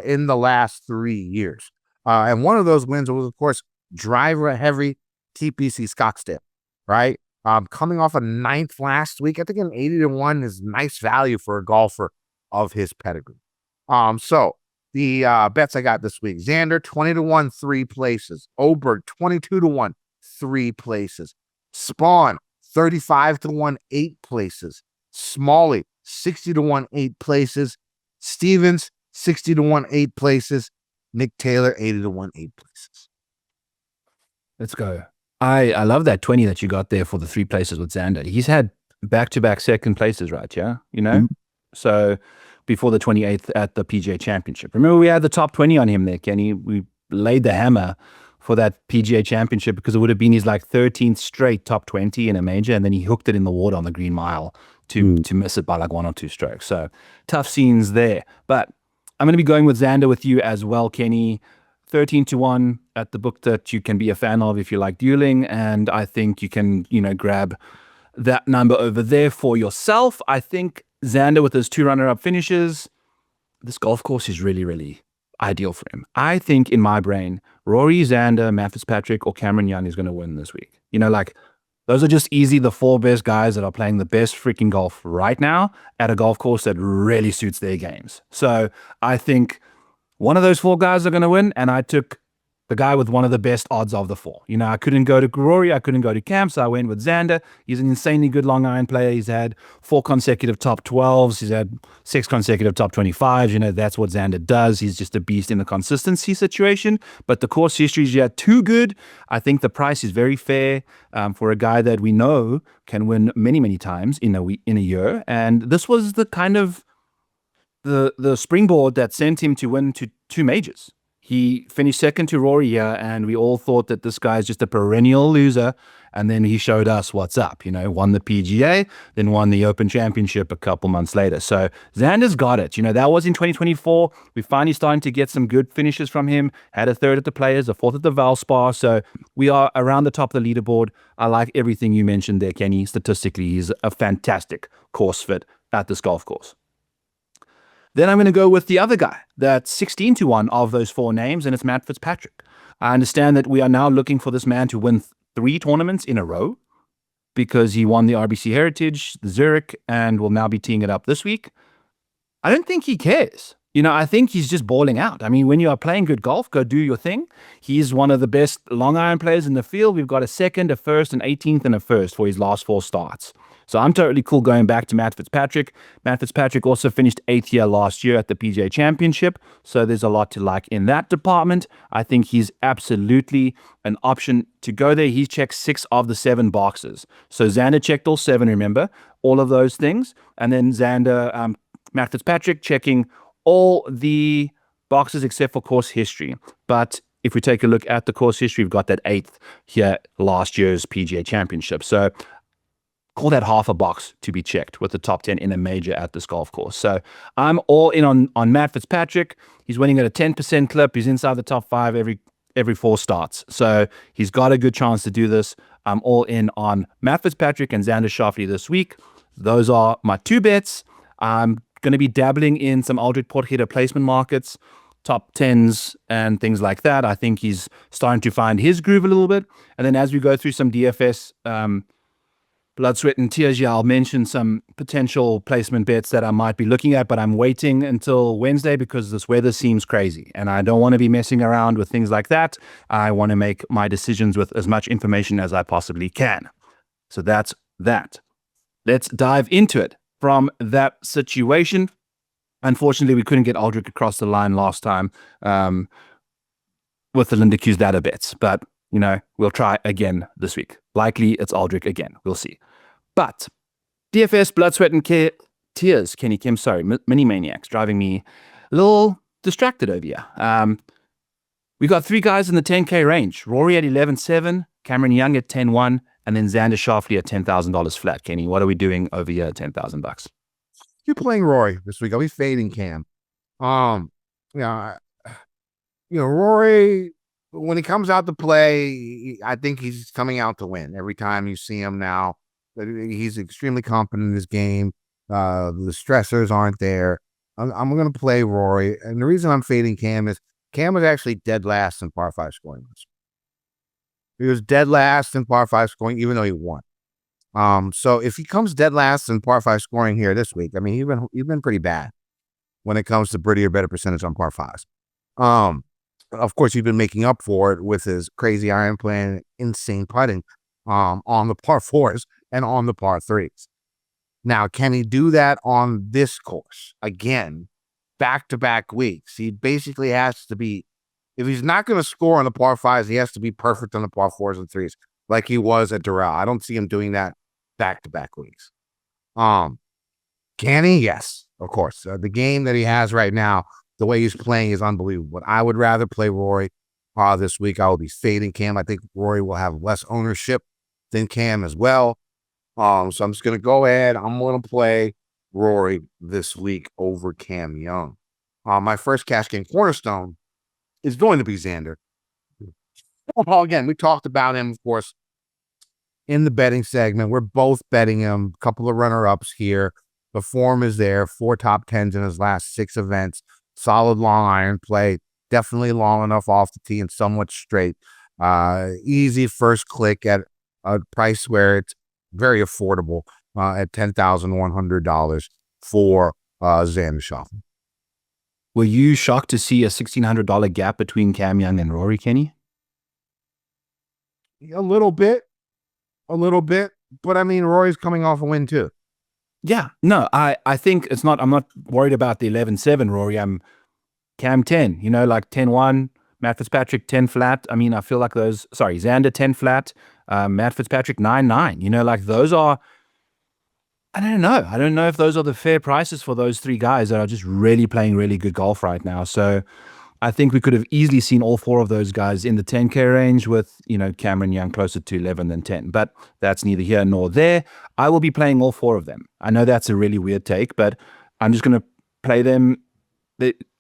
Speaker 2: in the last 3 years. And one of those wins was, of course, driver-heavy TPC Scottsdale, right? Coming off a 9th last week, I think an 80-1 is nice value for a golfer of his pedigree. So the bets I got this week: Xander 20-1, 3 places; Aberg 22-1, 3 places; Spawn 35-1, 8 places; Smalley 60-1, 8 places; Stevens 60-1, 8 places; Nick Taylor 80-1, 8 places.
Speaker 1: Let's go. I love that 20 that you got there for the 3 places with Xander. He's had back-to-back second places, right? Yeah, So before the 28th at the PGA Championship. Remember, we had the top 20 on him there, Kenny. We laid the hammer for that PGA Championship because it would have been his like 13th straight top 20 in a major, and then he hooked it in the water on the Green Mile to miss it by like 1 or 2 strokes. So tough scenes there. But I'm going to be going with Xander with you as well, Kenny. 13-1 at the book that you can be a fan of if you like dueling, and I think you can, grab that number over there for yourself. I think Xander with his 2 runner-up finishes, this golf course is really, really ideal for him. I think in my brain, Rory, Xander, Matt Fitzpatrick, or Cameron Young is going to win this week. Those are just easy the 4 best guys that are playing the best freaking golf right now at a golf course that really suits their games. So I think one of those 4 guys are going to win, and I took the guy with one of the best odds of the 4. I couldn't go to Rory, I couldn't go to Cam, so I went with Xander. He's an insanely good long iron player. He's had 4 consecutive top 12s. He's had 6 consecutive top 25s. That's what Xander does. He's just a beast in the consistency situation. But the course history is too good. I think the price is very fair for a guy that we know can win many, many times in a year. And this was the kind of the springboard that sent him to win 2 majors. He finished second to Rory here, and we all thought that this guy is just a perennial loser. And then he showed us what's up, won the PGA, then won the Open Championship a couple months later. So Xander's got it. That was in 2024. We're finally starting to get some good finishes from him. Had a 3rd at the Players, a 4th at the Valspar. So we are around the top of the leaderboard. I like everything you mentioned there, Kenny. Statistically, he's a fantastic course fit at this golf course. Then I'm going to go with the other guy. That's 16-1 of those 4 names, and it's Matt Fitzpatrick. I understand that we are now looking for this man to win 3 tournaments in a row because he won the RBC Heritage, the Zurich, and will now be teeing it up this week. I don't think he cares. I think he's just balling out. I mean, when you are playing good golf, go do your thing. He's one of the best long iron players in the field. We've got a 2nd, a 1st, an 18th, and a 1st for his last 4 starts. So I'm totally cool going back to Matt Fitzpatrick. Matt Fitzpatrick also finished 8th here last year at the PGA Championship. So there's a lot to like in that department. I think he's absolutely an option to go there. He checked 6 of the 7 boxes. So Xander checked all 7, remember, all of those things. And then Matt Fitzpatrick checking all the boxes except for course history. But if we take a look at the course history, we've got that 8th here last year's PGA Championship. So call that half a box to be checked with the top 10 in a major at this golf course. So I'm all in on Matt Fitzpatrick. He's winning at a 10% clip. He's inside the top 5 every 4 starts. So he's got a good chance to do this. I'm all in on Matt Fitzpatrick and Xander Schauffele this week. Those are my 2 bets. I'm going to be dabbling in some Aldrich Porthitter placement markets, top 10s and things like that. I think he's starting to find his groove a little bit. And then as we go through some DFS blood, sweat, and tears, I'll mention some potential placement bets that I might be looking at, but I'm waiting until Wednesday because this weather seems crazy, and I don't want to be messing around with things like that. I want to make my decisions with as much information as I possibly can. So that's that. Let's dive into it from that situation. Unfortunately, we couldn't get Aldrich across the line last time with the Lindeque's data bets, but we'll try again this week. Likely it's Aldrich again. We'll see. But DFS, blood, sweat, and tears, Kenny Kim, sorry, mini maniacs, driving me a little distracted over here. We got 3 guys in the 10K range. Rory at 11.7, Cameron Young at 10.1, and and then Xander Schauffele at $10,000 flat. Kenny, what are we doing over here at $10,000?
Speaker 2: You're playing Rory this week. I'll be fading Cam. Yeah, Rory, when he comes out to play, I think he's coming out to win. Every time you see him now, he's extremely confident in his game. The stressors aren't there. I'm going to play Rory. And the reason I'm fading Cam is Cam was actually dead last in par 5 scoring. He was dead last in par 5 scoring, even though he won. So if he comes dead last in par 5 scoring here this week, I mean, he's been pretty bad when it comes to birdie or better percentage on par 5s. Of course, he's been making up for it with his crazy iron play and insane putting on the par 4s and on the par 3s. Now, can he do that on this course? Again, back-to-back weeks. He basically has to be, if he's not going to score on the par 5s, he has to be perfect on the par 4s and 3s like he was at Doral. I don't see him doing that back-to-back weeks. Can he? Yes, of course. The game that he has right now, the way he's playing is unbelievable. But I would rather play Rory this week. I will be fading Cam. I think Rory will have less ownership than Cam as well. So I'm just going to go ahead. I'm going to play Rory this week over Cam Young. My first cash game cornerstone is going to be Xander. Well, again, we talked about him, of course, in the betting segment. We're both betting him. A couple of runner-ups here. The form is there. 4 top 10s in his last 6 events. Solid long iron play. Definitely long enough off the tee and somewhat straight. Easy first click at a price where it's very affordable at $10,100 for Xander Schauffele.
Speaker 1: Were you shocked to see a $1,600 gap between Cam Young and Rory, Kenny?
Speaker 2: A little bit. But I mean, Rory's coming off a win too.
Speaker 1: Yeah, no, I think it's not, I'm not worried about the 11-7 Rory. I'm Cam 10, like 10-1, Matt Fitzpatrick 10 flat. I mean, I feel like Xander 10 flat, Matt Fitzpatrick 9-9. Like those are, I don't know. I don't know if those are the fair prices for those 3 guys that are just really playing really good golf right now. So I think we could have easily seen all 4 of those guys in the 10K range with, Cameron Young closer to 11 than 10. But that's neither here nor there. I will be playing all 4 of them. I know that's a really weird take, but I'm just going to play them.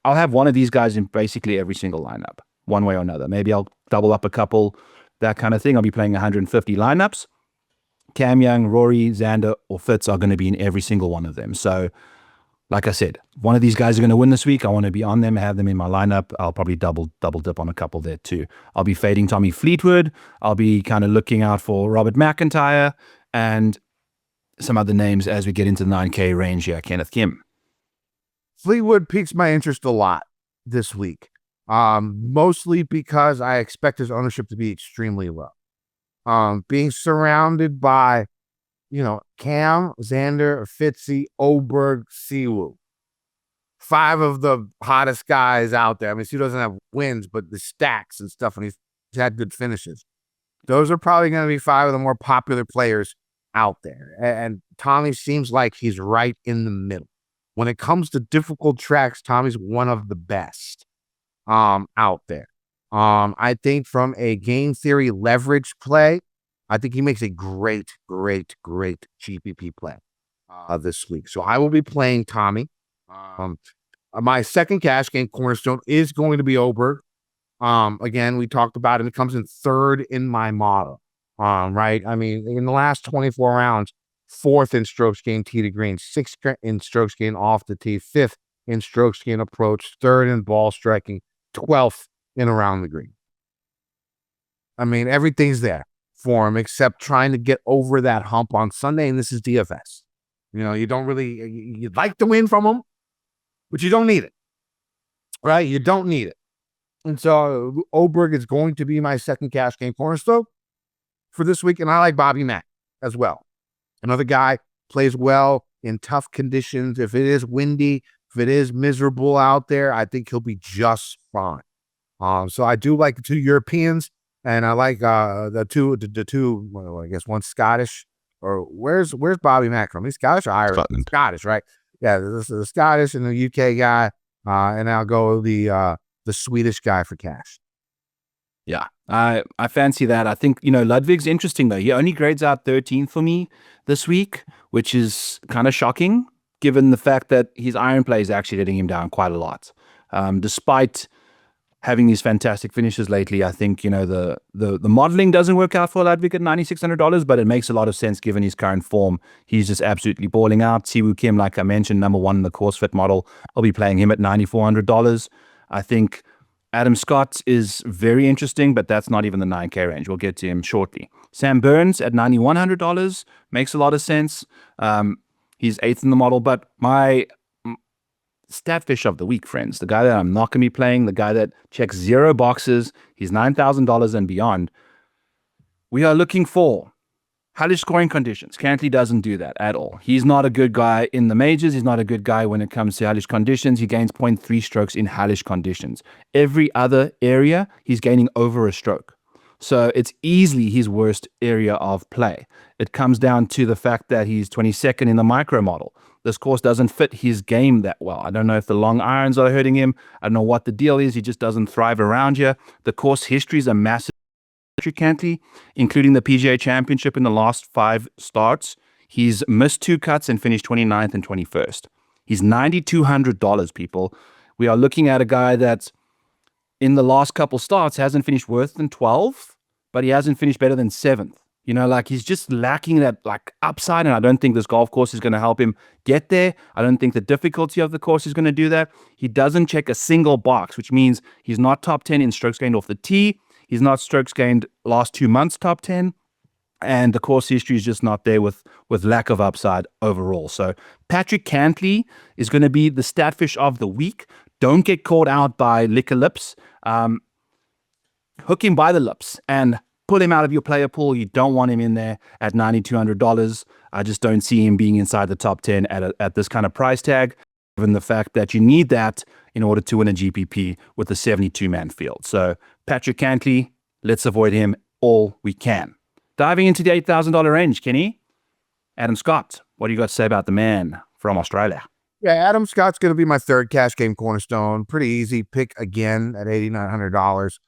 Speaker 1: I'll have one of these guys in basically every single lineup, one way or another. Maybe I'll double up a couple, that kind of thing. I'll be playing 150 lineups. Cam Young, Rory, Xander, or Fitz are going to be in every single one of them. So, like I said, one of these guys are going to win this week. I want to be on them, have them in my lineup. I'll probably double dip on a couple there too. I'll be fading Tommy Fleetwood. I'll be kind of looking out for Robert McIntyre and some other names as we get into the 9K range here. Kenneth Kim.
Speaker 2: Fleetwood piques my interest a lot this week, mostly because I expect his ownership to be extremely low. Being surrounded by, Cam, Xander, Fitzy, Aberg, Siwoo. 5 of the hottest guys out there. I mean, he doesn't have wins, but the stacks and stuff, and he's had good finishes. Those are probably going to be 5 of the more popular players out there. And Tommy seems like he's right in the middle. When it comes to difficult tracks, Tommy's one of the best out there. I think from a game theory leverage play, I think he makes a great GPP play this week. So I will be playing Tommy. My second cash game cornerstone is going to be Aberg. Again, we talked about it. It comes in 3rd in my model. Right? I mean, in the last 24 rounds, 4th in strokes gained tee to green, 6th in strokes gained off the tee, 5th in strokes gained approach, 3rd in ball striking, 12th in around the green. I mean, everything's there for him except trying to get over that hump on Sunday, and this is DFS. You don't really, you'd like to win from him, but you don't need it, right? You don't need it. And so Aberg is going to be my second cash game cornerstone for this week, and I like Bobby Mack as well. Another guy plays well in tough conditions. If it is windy, if it is miserable out there, I think he'll be just fine. So I do like the 2 Europeans, and I like the two. Well, I guess one's Scottish. Or where's Bobby Mack from? He's Scottish or Irish?
Speaker 1: Scotland.
Speaker 2: Scottish, right? Yeah, the Scottish and the UK guy, and I'll go the Swedish guy for cash.
Speaker 1: Yeah, I fancy that. I think, Ludwig's interesting though. He only grades out 13th for me this week, which is kind of shocking given the fact that his iron play is actually letting him down quite a lot. Despite having these fantastic finishes lately, I think, the modeling doesn't work out for Ludwig at $9,600, but it makes a lot of sense given his current form. He's just absolutely balling out. Siwoo Kim, like I mentioned, number one in the course fit model. I'll be playing him at $9,400. I think Adam Scott is very interesting, but that's not even the 9K range. We'll get to him shortly. Sam Burns at $9,100 makes a lot of sense. He's eighth in the model, but my Statfish of the week, friends, the guy that I'm not going to be playing, the guy that checks 0 boxes, he's $9,000 and beyond. We are looking for hellish scoring conditions. Cantley doesn't do that at all. He's not a good guy in the majors. He's not a good guy when it comes to hellish conditions. He gains 0.3 strokes in hellish conditions. Every other area, he's gaining over a stroke. So it's easily his worst area of play. It comes down to the fact that he's 22nd in the micro model. This course doesn't fit his game that well. I don't know if the long irons are hurting him. I don't know what the deal is. He just doesn't thrive around here. The course history is a massive Cantley, including the PGA Championship in the last 5 starts. He's missed 2 cuts and finished 29th and 21st. He's $9,200, people. We are looking at a guy that's in the last couple starts hasn't finished worse than 12th, but he hasn't finished better than 7th. He's just lacking that upside, and I don't think this golf course is going to help him get there. I don't think the difficulty of the course is going to do that. He doesn't check a single box, which means he's not top 10 in strokes gained off the tee. He's not strokes gained last 2 months top 10. And the course history is just not there with lack of upside overall. So Patrick Cantley is going to be the Statfish of the week. Don't get caught out by liquor lips. Hook him by the lips and pull him out of your player pool. You don't want him in there at $9,200. I just don't see him being inside the top 10 at this kind of price tag, given the fact that you need that in order to win a GPP with a 72-man field. So Patrick Cantley, let's avoid him all we can. Diving into the $8,000 range, Kenny, Adam Scott, what do you got to say about the man from Australia?
Speaker 2: Yeah, Adam Scott's going to be my third cash game cornerstone. Pretty easy pick again at $8,900.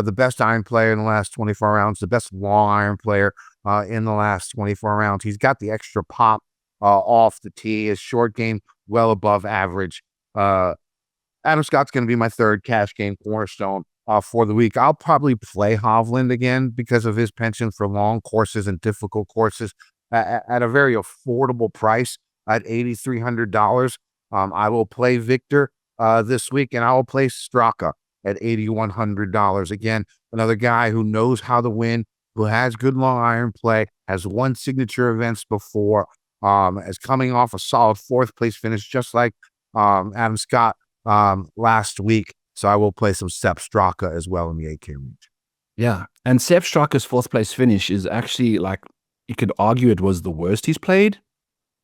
Speaker 2: The best iron player in the last 24 rounds, the best long iron player in the last 24 rounds. He's got the extra pop off the tee. His short game well above average. Adam Scott's going to be my third cash game cornerstone for the week. I'll probably play Hovland again because of his penchant for long courses and difficult courses at a very affordable price at $8,300. I will play Victor this week, and I will play Straka at $8,100. Again, another guy who knows how to win, who has good long iron play, has won signature events before, is coming off a solid 4th place finish, just like Adam Scott last week. So I will play some Sepp Straka as well in the 8K range.
Speaker 1: Yeah, and Sepp Straka's 4th place finish is actually, you could argue it was the worst he's played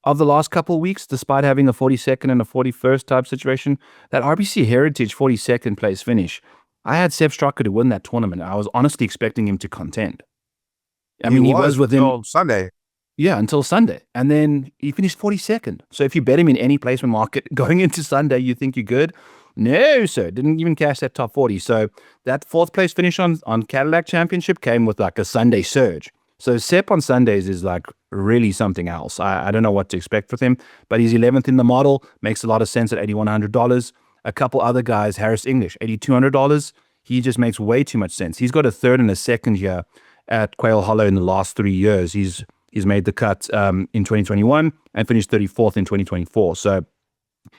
Speaker 1: of the last couple of weeks, despite having a 42nd and a 41st type situation. That RBC Heritage 42nd place finish, I had Sepp Straka to win that tournament. I was honestly expecting him to contend. He was within
Speaker 2: until Sunday.
Speaker 1: Yeah, until Sunday. And then he finished 42nd. So if you bet him in any placement market going into Sunday, you think you're good? No, sir. Didn't even cash that top 40. So that 4th place finish on Cadillac Championship came with a Sunday surge. So Sepp on Sundays is really something else. I don't know what to expect with him, but he's 11th in the model. Makes a lot of sense at $8,100. A couple other guys, Harris English, $8,200. He just makes way too much sense. He's got a 3rd and a 2nd here at Quail Hollow in the last 3 years. He's made the cut in 2021 and finished 34th in 2024. So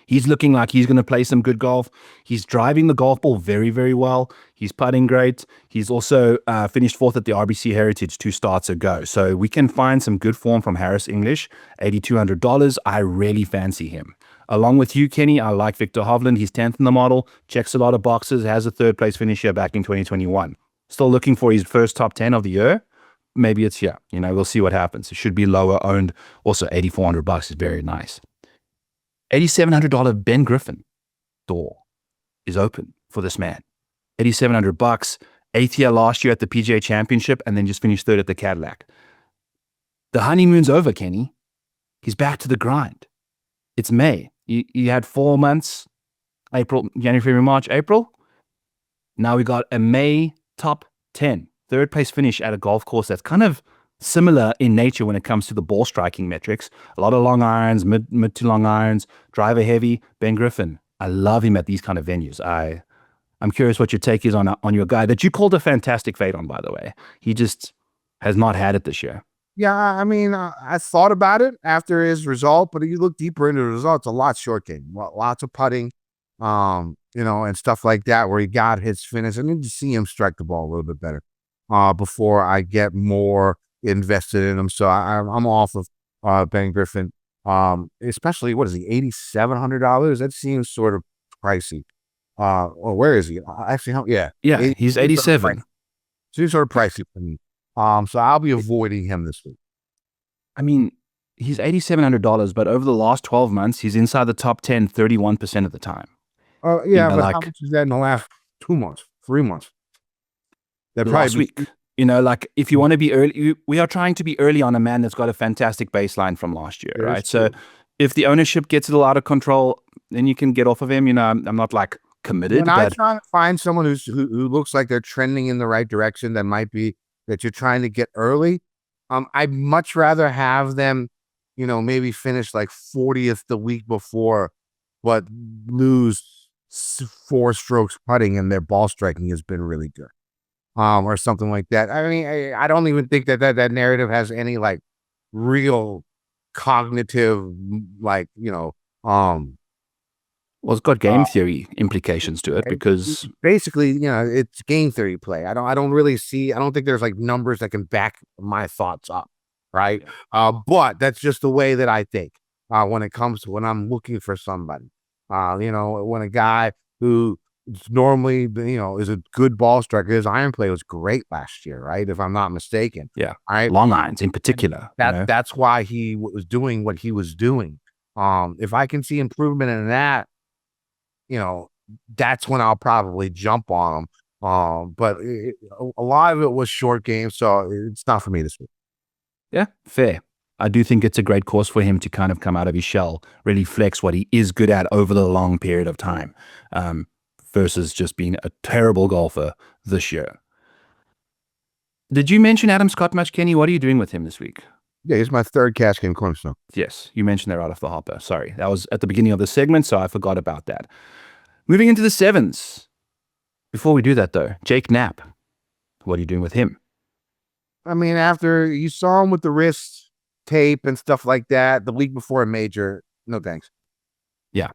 Speaker 1: he's looking like he's going to play some good golf. He's driving the golf ball very, very well. He's putting great. He's also finished 4th at the RBC Heritage 2 starts ago. So we can find some good form from Harris English, $8,200. I really fancy him. Along with you, Kenny, I like Victor Hovland. He's 10th in the model, checks a lot of boxes, has a 3rd place finish here back in 2021. Still looking for his first top 10 of the year. Maybe it's here. We'll see what happens. It should be lower owned. Also, $8,400 is very nice. $8,700 Ben Griffin door is open for this man. $8,700, 8th year last year at the PGA Championship, and then just finished 3rd at the Cadillac. The honeymoon's over, Kenny. He's back to the grind. It's May. You had 4 months, April, January, February, March, April. Now we got a May top 10. Third place finish at a golf course that's kind of similar in nature when it comes to the ball striking metrics. A lot of long irons, mid to long irons, driver heavy. Ben Griffin, I love him at these kind of venues. I'm curious what your take is on your guy that you called a fantastic fade on, by the way. He just has not had it this year.
Speaker 2: Yeah, I mean, I thought about it after his result, but if you look deeper into the result, it's a lot short game. Lots of putting, and stuff like that where he got his finish. I need to see him strike the ball a little bit better before I get more invested in him. So I'm off of Ben Griffin, especially, what is he, $8,700? That seems sort of pricey. Or where is he? Actually,
Speaker 1: yeah, he's 87.
Speaker 2: Seems sort of pricey for me. So I'll be avoiding him this week.
Speaker 1: I mean, he's $8,700, but over the last 12 months, he's inside the top 10 31% of the time.
Speaker 2: Yeah, but how much is that in the last 2 months, 3 months?
Speaker 1: Last week. If you want to be early, we are trying to be early on a man that's got a fantastic baseline from last year, right? So if the ownership gets a little out of control, then you can get off of him. I'm not committed.
Speaker 2: When I try to find someone who looks like they're trending in the right direction, that you're trying to get early, I'd much rather have them, maybe finish 40th the week before, but lose 4 strokes putting and their ball striking has been really good, or something like that. I mean, I don't even think that narrative has any real cognitive,
Speaker 1: well, it's got game theory implications to it because
Speaker 2: basically, it's game theory play. I don't really see. I don't think there's numbers that can back my thoughts up, right? But that's just the way that I think when it comes to when I'm looking for somebody. When a guy who normally is a good ball striker, his iron play was great last year, right? If I'm not mistaken.
Speaker 1: Yeah.
Speaker 2: All right.
Speaker 1: Long irons in particular.
Speaker 2: That's why he was doing what he was doing. If I can see improvement in that, that's when I'll probably jump on him. But a lot of it was short game, so it's not for me this week.
Speaker 1: Yeah, fair. I do think it's a great course for him to kind of come out of his shell, really flex what he is good at over the long period of time, versus just being a terrible golfer this year. Did you mention Adam Scott much, Kenny? What are you doing with him this week?
Speaker 2: Yeah, he's my third cash game cornerstone.
Speaker 1: Yes, you mentioned that right off the hopper. Sorry, that was at the beginning of the segment, so I forgot about that. Moving into the sevens. Before we do that, though, Jake Knapp. What are you doing with him?
Speaker 2: I mean, after you saw him with the wrist tape and stuff like that the week before a major, no thanks.
Speaker 1: Yeah.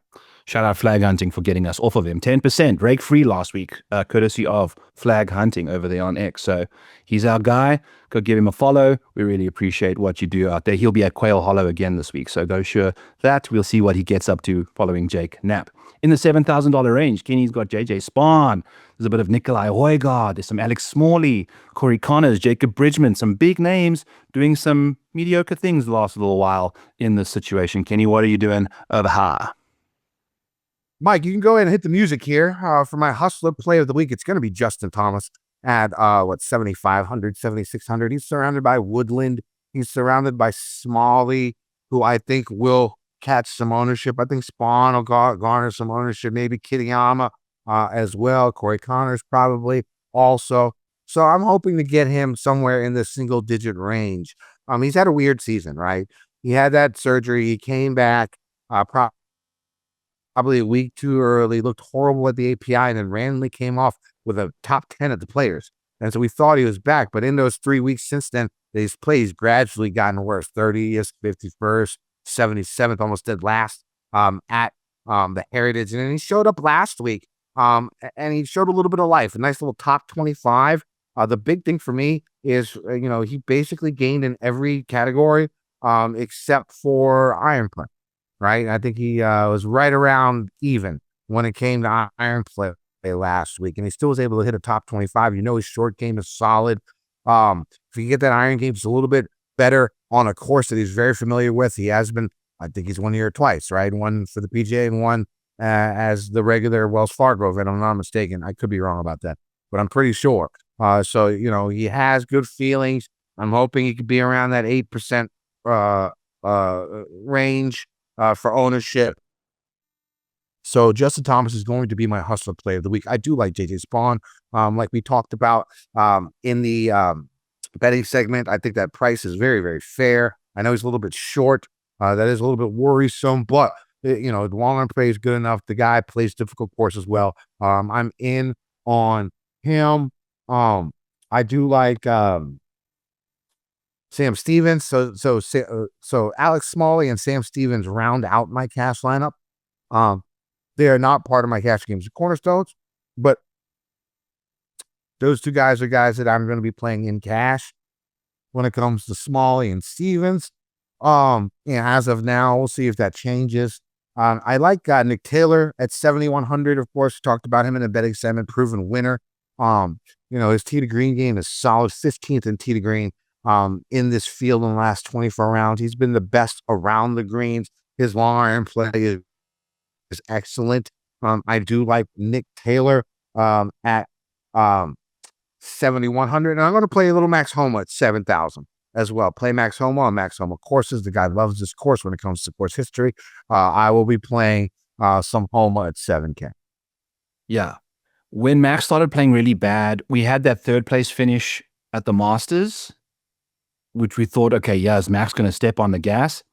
Speaker 1: Shout out Flag Hunting for getting us off of him. 10% rake free last week, courtesy of Flag Hunting over there on X. So he's our guy. Go give him a follow. We really appreciate what you do out there. He'll be at Quail Hollow again this week. So go sure that. We'll see what he gets up to following Jake Knapp. In the $7,000 range, Kenny's got JJ Spahn. There's a bit of Nikolai Højgaard. There's some Alex Smalley, Corey Connors, Jacob Bridgman, some big names doing some mediocre things the last little while in this situation. Kenny, what are you doing over here?
Speaker 2: Mike, you can go ahead and hit the music here for my hustler play of the week. It's going to be Justin Thomas at 7,500, 7,600. He's surrounded by Woodland. He's surrounded by Smalley, who I think will catch some ownership. I think Spahn will garner some ownership. Maybe Kitayama as well. Corey Connors probably also. So I'm hoping to get him somewhere in the single-digit range. He's had a weird season, right? He had that surgery. He came back probably a week too early, looked horrible at the API, and then randomly came off with a top 10 at the Players. And so we thought he was back, but in those 3 weeks since then, his plays gradually gotten worse. 30th, 51st, 77th, almost dead last at the Heritage. And then he showed up last week, and he showed a little bit of life, a nice little top 25. The big thing for me is, he basically gained in every category except for iron play. Right, I think he was right around even when it came to iron play last week, and he still was able to hit a top 25. His short game is solid. If you get that iron game just a little bit better on a course that he's very familiar with, he has been. I think he's won here twice, right? One for the PGA and one as the regular Wells Fargo event. I'm not mistaken. I could be wrong about that, but I'm pretty sure. So he has good feelings. I'm hoping he could be around that 8% range. For ownership. So Justin Thomas is going to be my hustler play of the week. I do like JJ Spawn, like we talked about in the betting segment. I think that price is very, very fair. I know he's a little bit short. That is a little bit worrisome, but the long run play is good enough. The guy plays difficult course as well. I'm in on him. I do like Sam Stevens. So Alex Smalley and Sam Stevens round out my cash lineup. They are not part of my cash games and cornerstones, but those two guys are guys that I'm going to be playing in cash when it comes to Smalley and Stevens. As of now, we'll see if that changes. I like Nick Taylor at 7,100. Of course, talked about him in a betting segment, proven winner. His tee to green game is solid, 15th in tee to green in this field in the last 24 rounds. He's been the best around the greens. His long iron play is excellent. I do like Nick Taylor at 7,100, and I'm going to play a little Max Homa at 7,000 as well. Play Max Homa on Max Homa courses. The guy loves this course when it comes to course history. I will be playing some Homa at 7K.
Speaker 1: Yeah. When Max started playing really bad, we had that third place finish at the Masters, which we thought, okay, yeah, is Max going to step on the gas?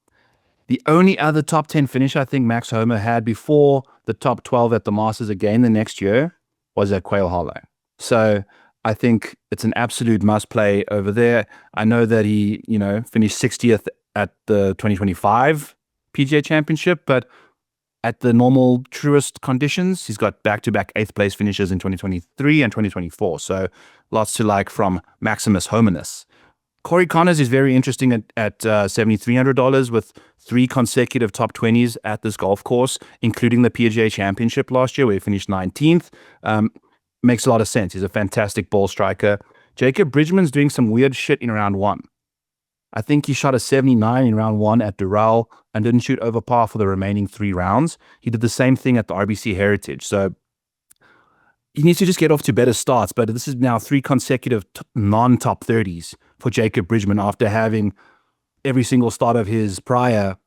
Speaker 1: The only other top 10 finish I think Max Homa had before the top 12 at the Masters again the next year was at Quail Hollow. So I think it's an absolute must play over there. I know that he, finished 60th at the 2025 PGA Championship, but at the normal Truist conditions, he's got back-to-back 8th place finishes in 2023 and 2024. So lots to like from Maximus Hominus. Corey Connors is very interesting at $7,300 with 3 consecutive top 20s at this golf course, including the PGA Championship last year where he finished 19th. Makes a lot of sense. He's a fantastic ball striker. Jacob Bridgman's doing some weird shit in round 1. I think he shot a 79 in round 1 at Doral and didn't shoot over par for the remaining 3 rounds. He did the same thing at the RBC Heritage. So he needs to just get off to better starts. But this is now 3 consecutive non-top 30s for Jacob Bridgman after having every single start of his prior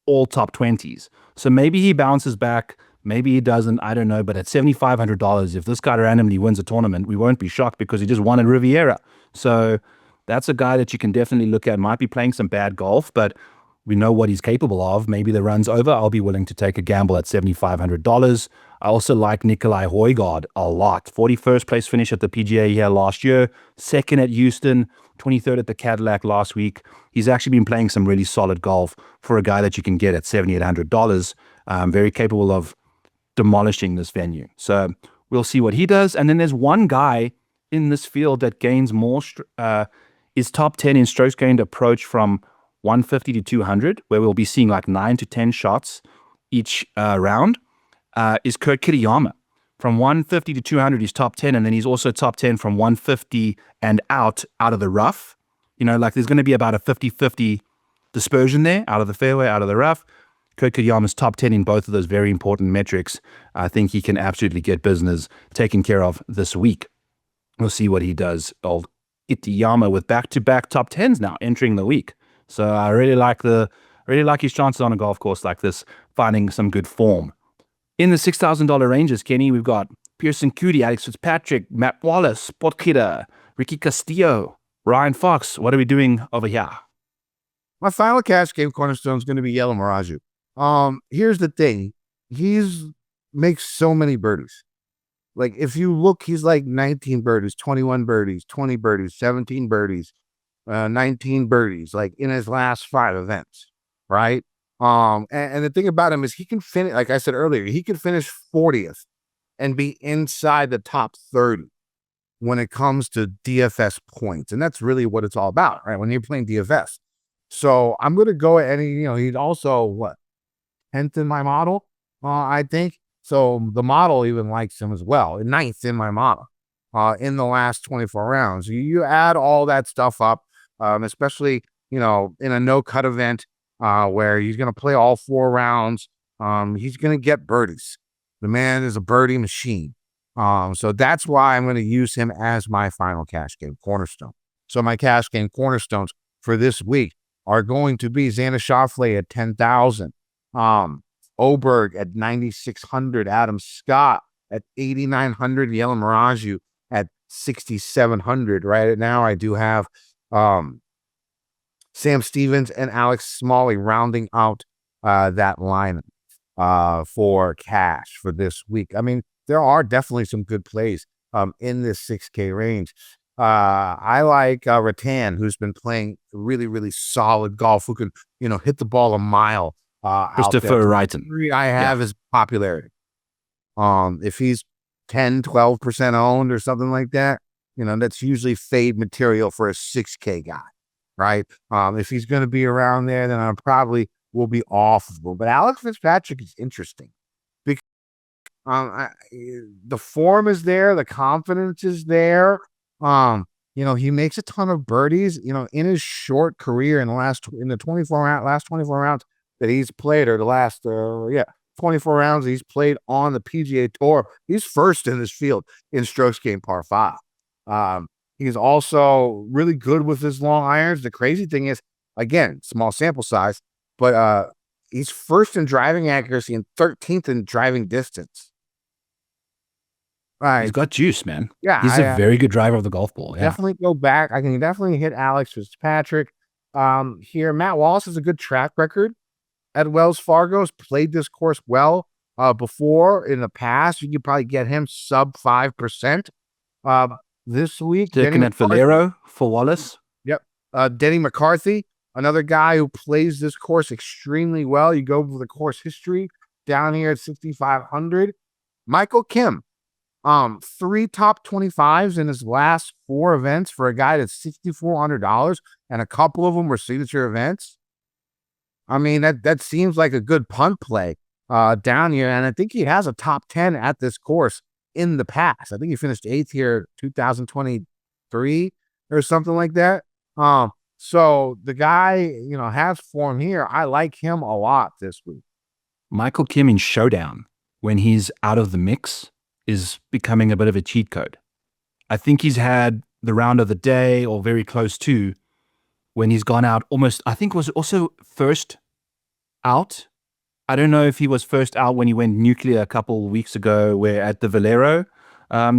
Speaker 1: all top 20s. So maybe he bounces back. Maybe he doesn't. I don't know. But at $7,500, if this guy randomly wins a tournament, we won't be shocked because he just won at Riviera. So that's a guy that you can definitely look at. Might be playing some bad golf, but we know what he's capable of. Maybe the run's over. I'll be willing to take a gamble at $7,500. I also like Nikolai Højgaard a lot. 41st place finish at the PGA here last year. 2nd at Houston. 23rd at the Cadillac last week. He's actually been playing some really solid golf for a guy that you can get at $7,800. Very capable of demolishing this venue. So we'll see what he does. And then there's one guy in this field that gains more, is top 10 in strokes gained approach from 150 to 200, where we'll be seeing like 9 to 10 shots each round, is Kurt Kitayama. From 150 to 200, he's top 10, and then he's also top 10 from 150 and out of the rough. There's going to be about a 50-50 dispersion there, out of the fairway, out of the rough. Kurt Kitayama's top 10 in both of those very important metrics. I think he can absolutely get business taken care of this week. We'll see what he does. Old Kitayama with back-to-back top 10s now entering the week. So I really like his chances on a golf course like this, finding some good form. In the $6,000 ranges, Kenny, we've got Pearson Coody, Alex Fitzpatrick, Matt Wallace, Potkita, Ricky Castillo, Ryan Fox. What are we doing over here?
Speaker 2: My final cash game cornerstone is going to be Yellow Miraju. Here's the thing. He's makes so many birdies. Like, if you look, he's like 19 birdies, 21 birdies, 20 birdies, 17 birdies, 19 birdies, like in his last 5 events, right? And the thing about him is he can finish, like I said earlier, he could finish 40th and be inside the top 30 when it comes to DFS points. And that's really what it's all about, right? When you're playing DFS. So I'm going to go at he's also 10th in my model, I think. So the model even likes him as well. 9th in my model in the last 24 rounds. You add all that stuff up, especially, in a no-cut event where he's going to play all 4 rounds. He's going to get birdies. The man is a birdie machine. So that's why I'm going to use him as my final cash game cornerstone. So my cash game cornerstones for this week are going to be Xander Schauffele at 10,000. Oberg at 9,600. Adam Scott at 8,900. Yellow Miraju at 6,700. Right now, I do have Sam Stevens and Alex Smalley rounding out that line for cash for this week. I mean, there are definitely some good plays in this 6K range. I like Rattan, who's been playing really, really solid golf, who can, hit the ball a mile.
Speaker 1: Christopher Wrighton.
Speaker 2: I have his popularity. If he's 10, 12% owned or something like that, that's usually fade material for a 6K guy, right? If he's going to be around there, then I probably will be off of him. But Alex Fitzpatrick is interesting because the form is there, the confidence is there. He makes a ton of birdies, in his short career in the last 24 rounds that he's played, or the last 24 rounds he's played on the PGA Tour. He's first in his field in strokes gained par 5. He's also really good with his long irons. The crazy thing is, again, small sample size, but he's first in driving accuracy and 13th in driving distance.
Speaker 1: He's got juice, man.
Speaker 2: Yeah,
Speaker 1: he's a very good driver of the golf ball. Yeah.
Speaker 2: Definitely go back. I can definitely hit Alex Fitzpatrick. Here, Matt Wallace has a good track record at Wells Fargo. Has played this course well before in the past. You could probably get him sub 5%. This week,
Speaker 1: looking at Valero for Wallace.
Speaker 2: Yep. Denny McCarthy, another guy who plays this course extremely well. You go for the course history down here at 6,500. Michael Kim. 3 top 25s in his last 4 events for a guy that's $6,400, and a couple of them were signature events. I mean, that seems like a good punt play down here, and I think he has a top 10 at this course in the past. I think he finished 8th here 2023 or something like that. So the guy, has form here. I like him a lot this week.
Speaker 1: Michael Kim in Showdown, when he's out of the mix, is becoming a bit of a cheat code. I think he's had the round of the day or very close to, when he's gone out almost, I think was also first out. I don't know if he was first out when he went nuclear a couple of weeks ago, where at the Valero,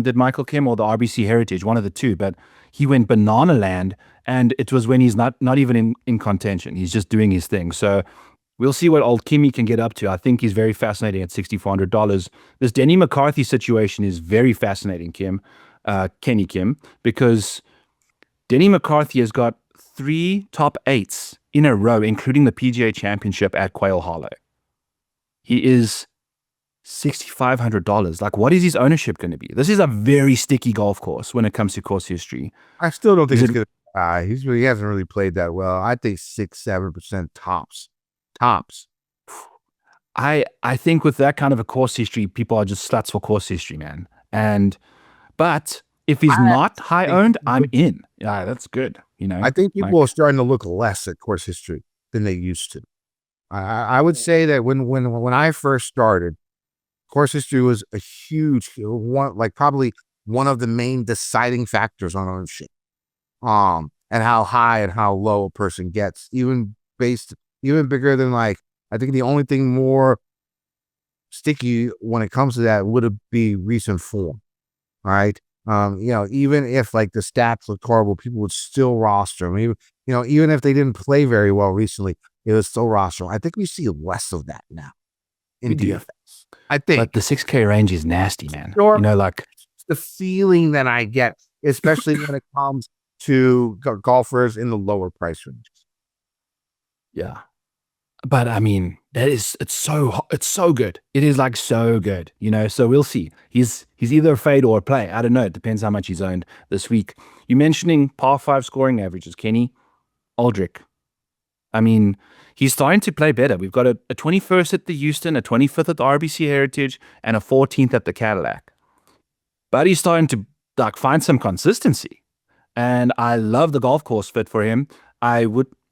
Speaker 1: did Michael Kim, or the RBC Heritage, one of the two, but he went banana land, and it was when he's not even in contention. He's just doing his thing. So we'll see what old Kimmy can get up to. I think he's very fascinating at $6,400. This Denny McCarthy situation is very fascinating, Kenny Kim, because Denny McCarthy has got 3 top 8s in a row, including the PGA Championship at Quail Hollow. He is $6,500. Like, what is his ownership going to be? This is a very sticky golf course when it comes to course history.
Speaker 2: I still don't think he's going to. He hasn't really played that well. I think 6-7% tops.
Speaker 1: I think with that kind of a course history, people are just sluts for course history, man. But if he's not high owned, I'm in. Yeah, that's good.
Speaker 2: I think people are starting to look less at course history than they used to. I would say that when I first started, course history was a huge one, like probably one of the main deciding factors on ownership. And how high and how low a person gets, even bigger than, like, I think the only thing more sticky when it comes to that would be recent form, right? Even if like the stats look horrible, people would still roster them. Even if they didn't play very well recently, it was still roster them. I think we see less of that now in DFS. I think.
Speaker 1: But the 6K range is nasty, man.
Speaker 2: Sure.
Speaker 1: Like
Speaker 2: the feeling that I get, especially when it comes to golfers in the lower price ranges.
Speaker 1: Yeah. But I mean, it's so good. It is like so good, so we'll see. He's either a fade or a play. I don't know. It depends how much he's owned this week. You mentioning par 5 scoring averages, Kenny. Aldrich. I mean, he's starting to play better. We've got a 21st at the Houston, a 25th at the RBC Heritage, and a 14th at the Cadillac. But he's starting to find some consistency. And I love the golf course fit for him.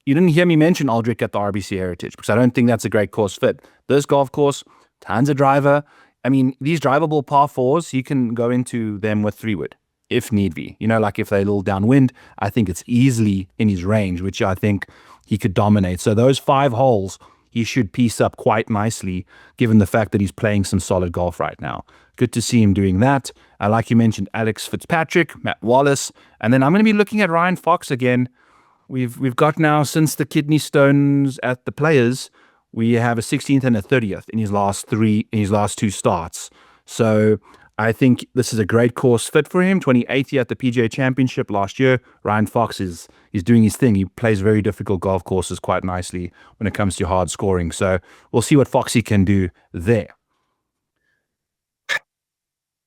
Speaker 1: You didn't hear me mention Aldrich at the RBC Heritage because I don't think that's a great course fit. This golf course, tons of driver. I mean, these drivable par 4s, you can go into them with 3-wood if need be. Like if they're a little downwind, I think it's easily in his range, which I think he could dominate. So those 5 holes, he should piece up quite nicely given the fact that he's playing some solid golf right now. Good to see him doing that. Like you mentioned, Alex Fitzpatrick, Matt Wallace, and then I'm going to be looking at Ryan Fox again. We've got now, since the kidney stones at the Players, we have a 16th and a 30th in his last two starts. So I think this is a great course fit for him. 28th at the PGA Championship last year. Ryan Fox is doing his thing. He plays very difficult golf courses quite nicely when it comes to hard scoring. So we'll see what Foxy can do there.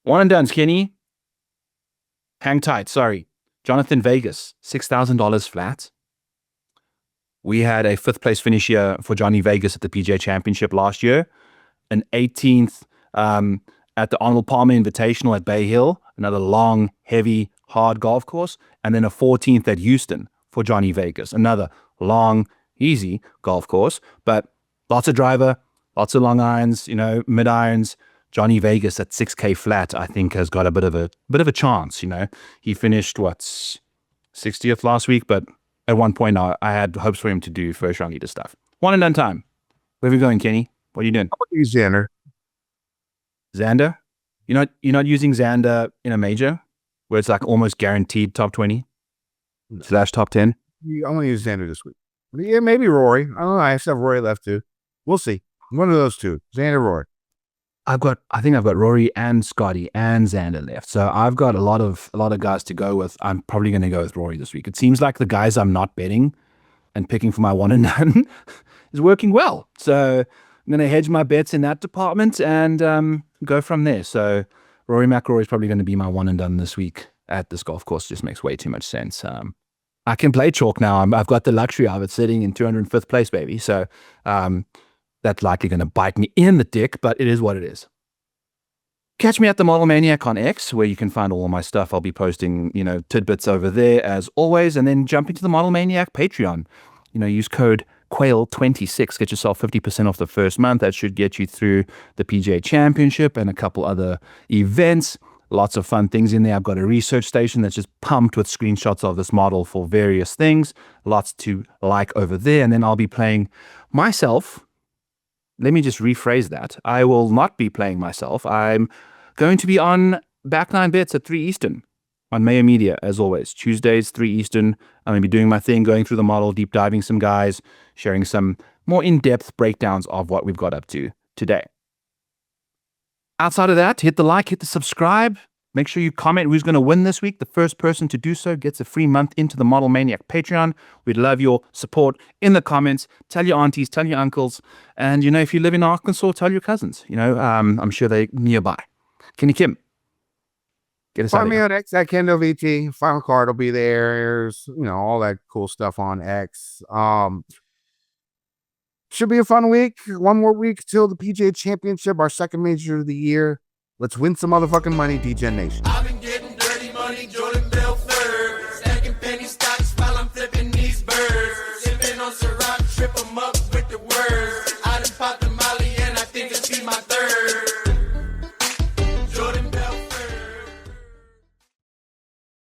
Speaker 1: One and done, Kenny. Hang tight, sorry. Jonathan Vegas, $6,000 flat. We had a 5th place finish here for Johnny Vegas at the PGA Championship last year. An 18th at the Arnold Palmer Invitational at Bay Hill, another long, heavy, hard golf course. And then a 14th at Houston for Johnny Vegas, another long, easy golf course. But lots of driver, lots of long irons, mid irons. Johnny Vegas at 6K flat, I think, has got a bit of a chance. He finished 60th last week, but at one point I had hopes for him to do first round leader stuff. One and done time. Where are we going, Kenny? What are you doing?
Speaker 2: Xander.
Speaker 1: Xander? You're not using Xander in a major where it's like almost guaranteed top 20 / top 10?
Speaker 2: I'm going to use Xander this week. Yeah, maybe Rory. I don't know. I still have Rory left too. We'll see. One of those two. Xander, Rory.
Speaker 1: I think I've got Rory and Scotty and Xander left. So I've got a lot of guys to go with. I'm probably going to go with Rory this week. It seems like the guys I'm not betting and picking for my one and done is working well. So I'm going to hedge my bets in that department and go from there. So Rory McIlroy is probably going to be my one and done this week at this golf course. Just makes way too much sense. I can play chalk now. I've got the luxury of it sitting in 205th place, baby. So that's likely going to bite me in the dick, but it is what it is. Catch me at the Model Maniac on X, where you can find all my stuff. I'll be posting, tidbits over there as always, and then jump into the Model Maniac Patreon. Use code Quail26. Get yourself 50% off the first month. That should get you through the PGA Championship and a couple other events. Lots of fun things in there. I've got a research station that's just pumped with screenshots of this model for various things. Lots to like over there. And then I'll be playing myself. Let me just rephrase that. I will not be playing myself. I'm going to be on Back 9 Bets at 3 Eastern on Mayo Media, as always. Tuesdays, 3 Eastern. I'm going to be doing my thing, going through the model, deep diving some guys, sharing some more in-depth breakdowns of what we've got up to today. Outside of that, hit the like, hit the subscribe. Make sure you comment who's going to win this week. The first person to do so gets a free month into the Model Maniac Patreon. We'd love your support in the comments. Tell your aunties, tell your uncles. And, if you live in Arkansas, tell your cousins. I'm sure they're nearby. Kenny Kim, get us out
Speaker 2: Find
Speaker 1: of
Speaker 2: me
Speaker 1: here.
Speaker 2: on X at Kendo VT. Final card will be there. There's, all that cool stuff on X. Should be a fun week. One more week till the PGA Championship, our second major of the year. Let's win some motherfucking money, Degen Nation.